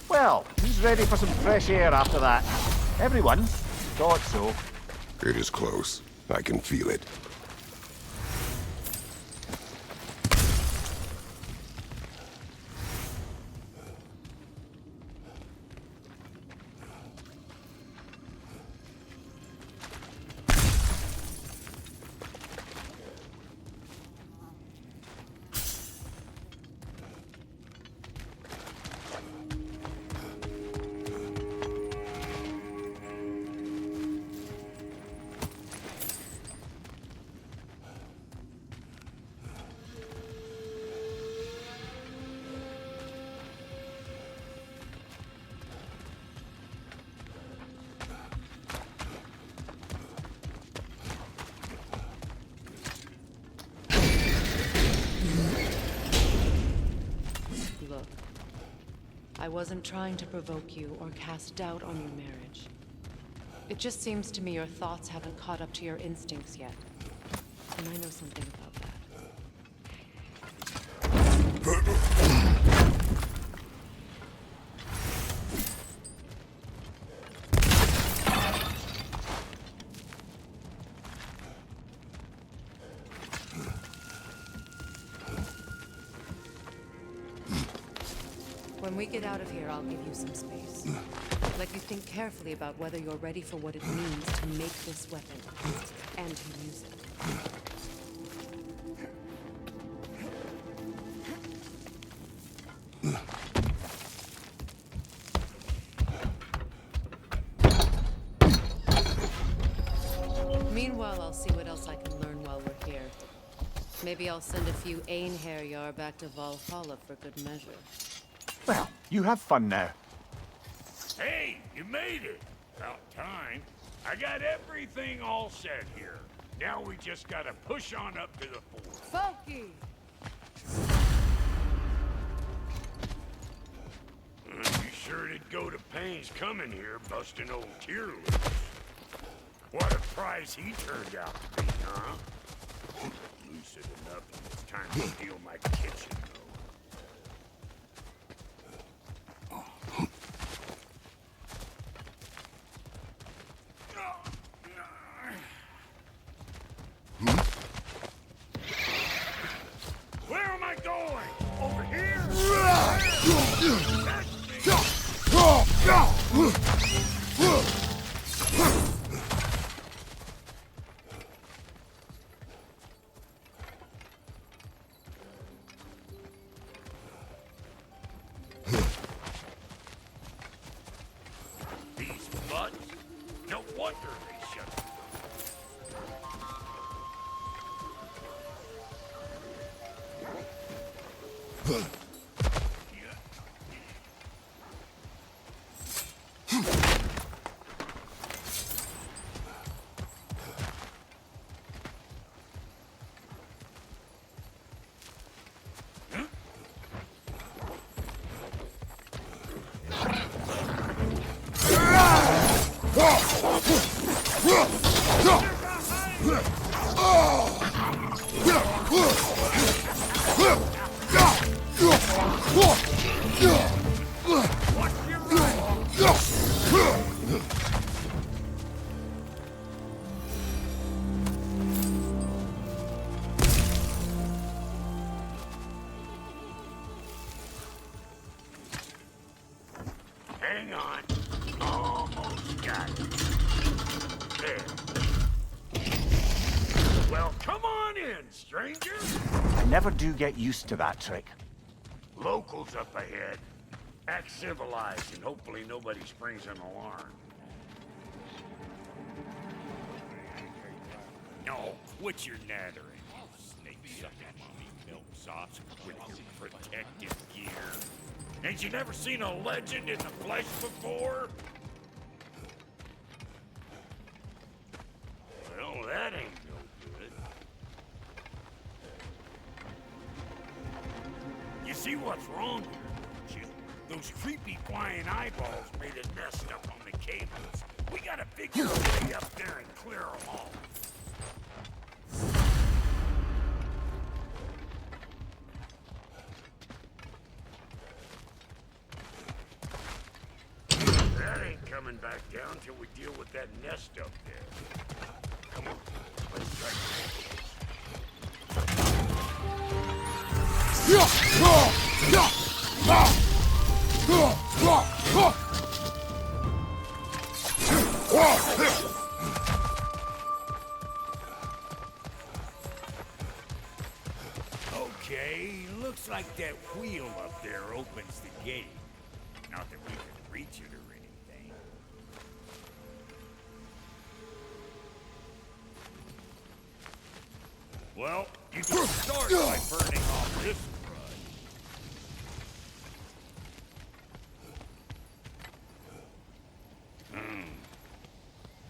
Well, who's ready for some fresh air after that? Everyone? Thought so. It is close. I can feel it. Look, I wasn't trying to provoke you or cast doubt on your marriage. It just seems to me your thoughts haven't caught up to your instincts yet. And I know something about that. When we get out of here, I'll give you some space. Let you think carefully about whether you're ready for what it means to make this weapon, and to use it. Meanwhile, I'll see what else I can learn while we're here. Maybe I'll send a few Einherjar back to Valhalla for good measure. Well, you have fun now. Hey, you made it. About time. I got everything all set here. Now we just gotta push on up to the fort. Funky! You sure did go to pains coming here, busting old tear loose. What a prize he turned out to be, huh? Lucid enough, and it's time to steal my kitchen, though. Where am I going? Over here? Hang on. Almost got it. There. Well, come on in, stranger. I never do get used to that trick. Locals up ahead. Act civilized, and hopefully nobody springs an alarm. No, quit your nattering, you snake-sucking mommy milksops with your protective gear. Ain't you never seen a legend in the flesh before? Well, that ain't no good. You see what's wrong here, don't you? Those creepy flying eyeballs made a nest up on the cables. We gotta figure a way up there and clear them all. That ain't coming back down till we deal with that nest up there. Come on, let's try Okay, looks like that wheel up there opens the gate. Not that we can reach it or anything. Well, you can start by burning off this crud.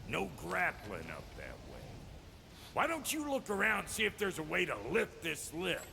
No grappling up that way. Why don't you look around and see if there's a way to lift this lift?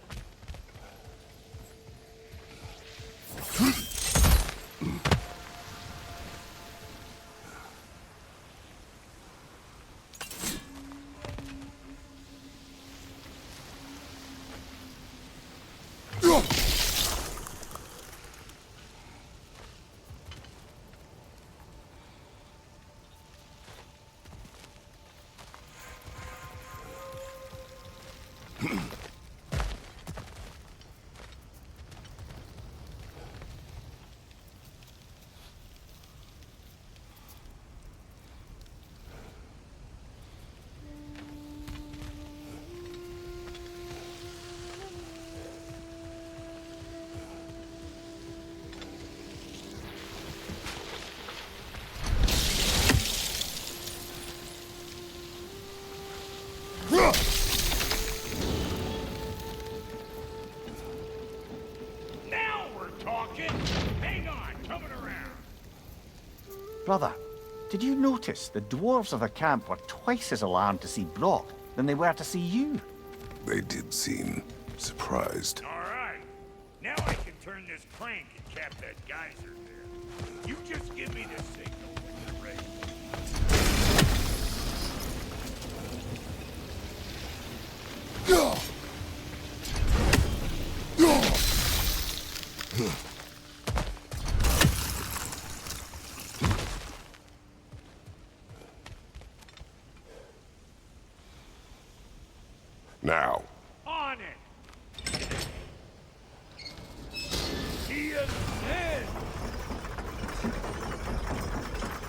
Now we're talking. Hang on, coming around. Brother, did you notice the dwarves of the camp were twice as alarmed to see Brock than they were to see you? They did seem surprised. All right. Now I can turn this crank and cap that geyser there. You just give me the signal when you're ready. Now. On it! He is dead!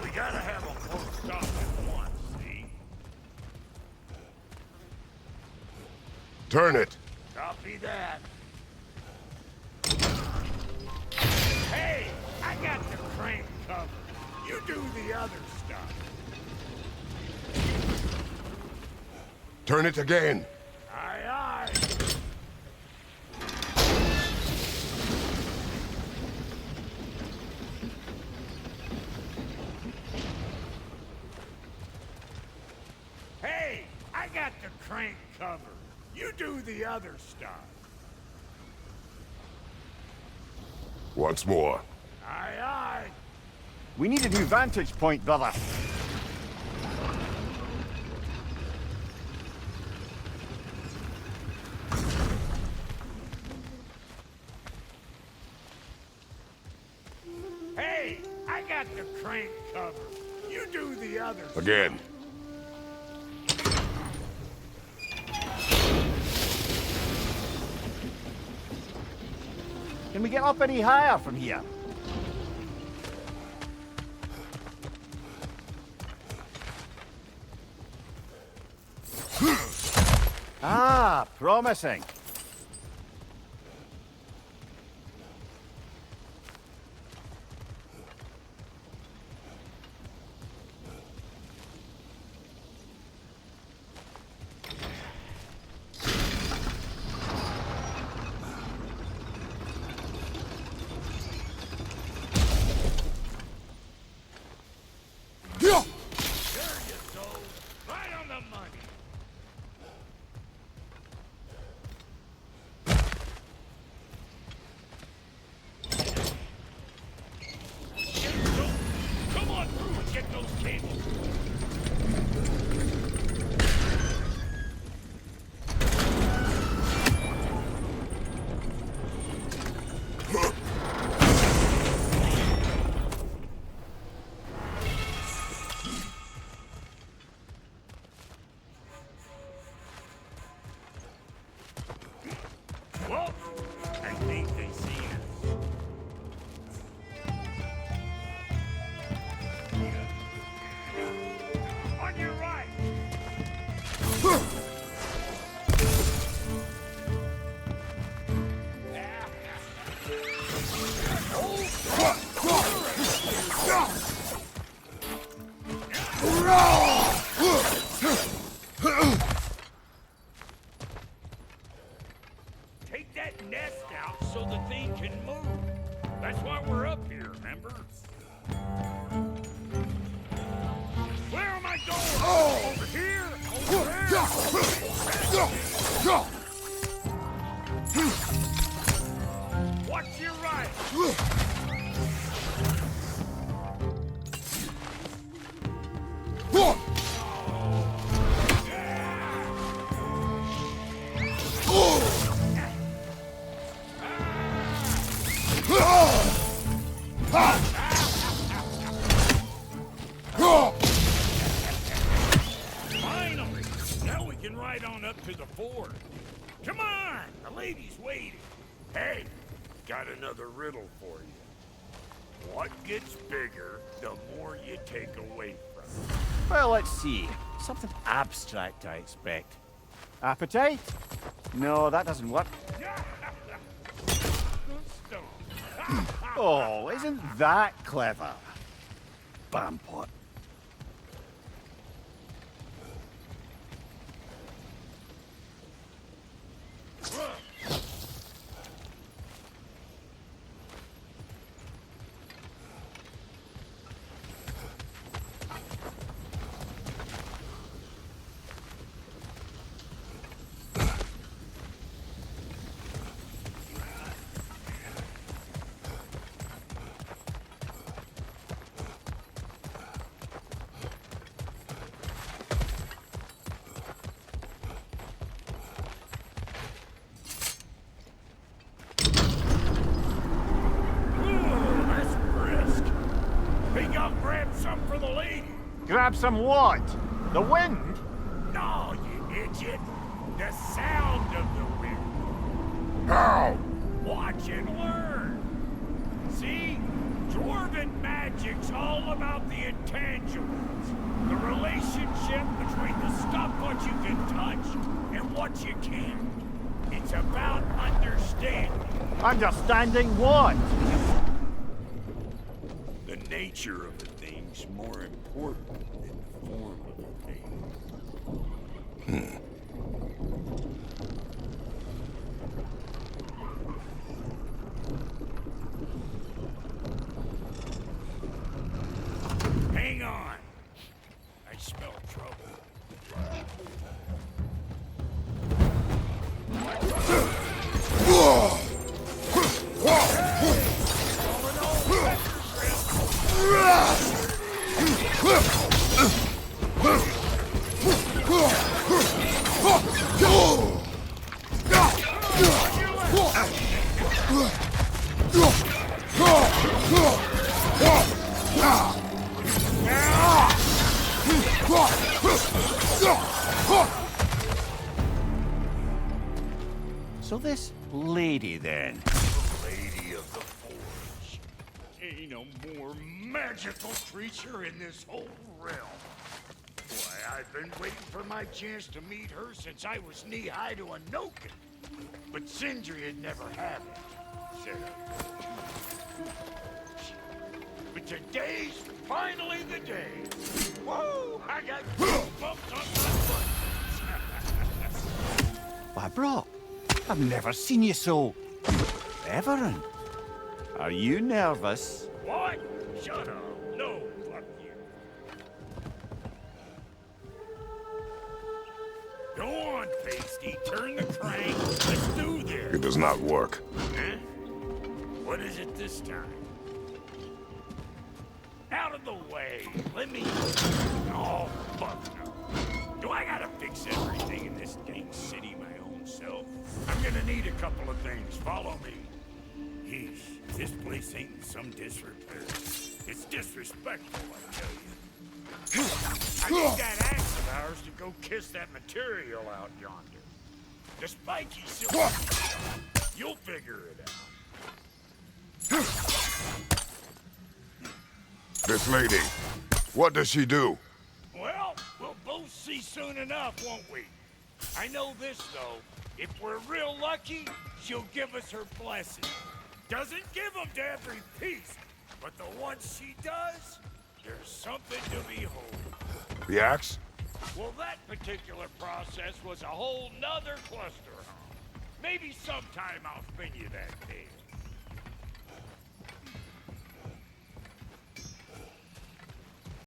We gotta have them both stop at once, see? Turn it. Copy that. Hey! I got the crank covered. You do the other stuff. Turn it again. Aye, aye. got the crank covered. You do the other stuff. Once more. Aye, aye. We need a new vantage point, brother. Hey, I got the crank covered. You do the other stuff. Again. Can we get up any higher from here? Ah, promising. Right on the money. Come on through and get those cables. Well, I think they see us. On your right. Take that nest out so the thing can move. That's why we're up here, remember? Where am I going? Over here? Over there? Watch your right. Finally! Now we can ride on up to the fort. Come on! The lady's waiting. Hey, got another riddle for you. What gets bigger, the more you take away from it? Well, let's see. Something abstract, I expect. Appetite? No, that doesn't work. Oh, isn't that clever? Bampot. Some for the lady. Grab some what? The wind? No, you idiot. The sound of the wind. How? Watch and learn. See? Dwarven magic's all about the intangibles. The relationship between the stuff what you can touch and what you can't. It's about understanding. Understanding what? The nature of a thing's more important than the form of a thing. Hang on. I smell trouble. So this lady then? Lady of the Forge. Ain't no more magical creature in this whole realm. Why, I've been waiting for my chance to meet her since I was knee-high to a Noken. But Sindri had never had it. Said but today's finally the day. Whoa! I got goosebumps on my butt. Why, bro, I've never seen you so reverent. Are you nervous? What? Shut up. No, fuck you. Go on, Pasty. Turn the crank. Let's do this. It does not work. Huh? What is it this time? Out of the way. Let me... Oh, fuck no. Do I gotta fix everything in this dang city my own self? I'm gonna need a couple of things. Follow me. Yeesh, this place ain't in some disrepair. It's disrespectful, I tell you. I need that axe of ours to go kiss that material out yonder. The spiky silver. You'll figure it out. This lady, what does she do? Well, we'll both see soon enough, won't we? I know this, though. If we're real lucky, she'll give us her blessing. Doesn't give them to every piece, but the ones she does, there's something to behold. The axe? Well, that particular process was a whole nother cluster, huh? Maybe sometime I'll spin you that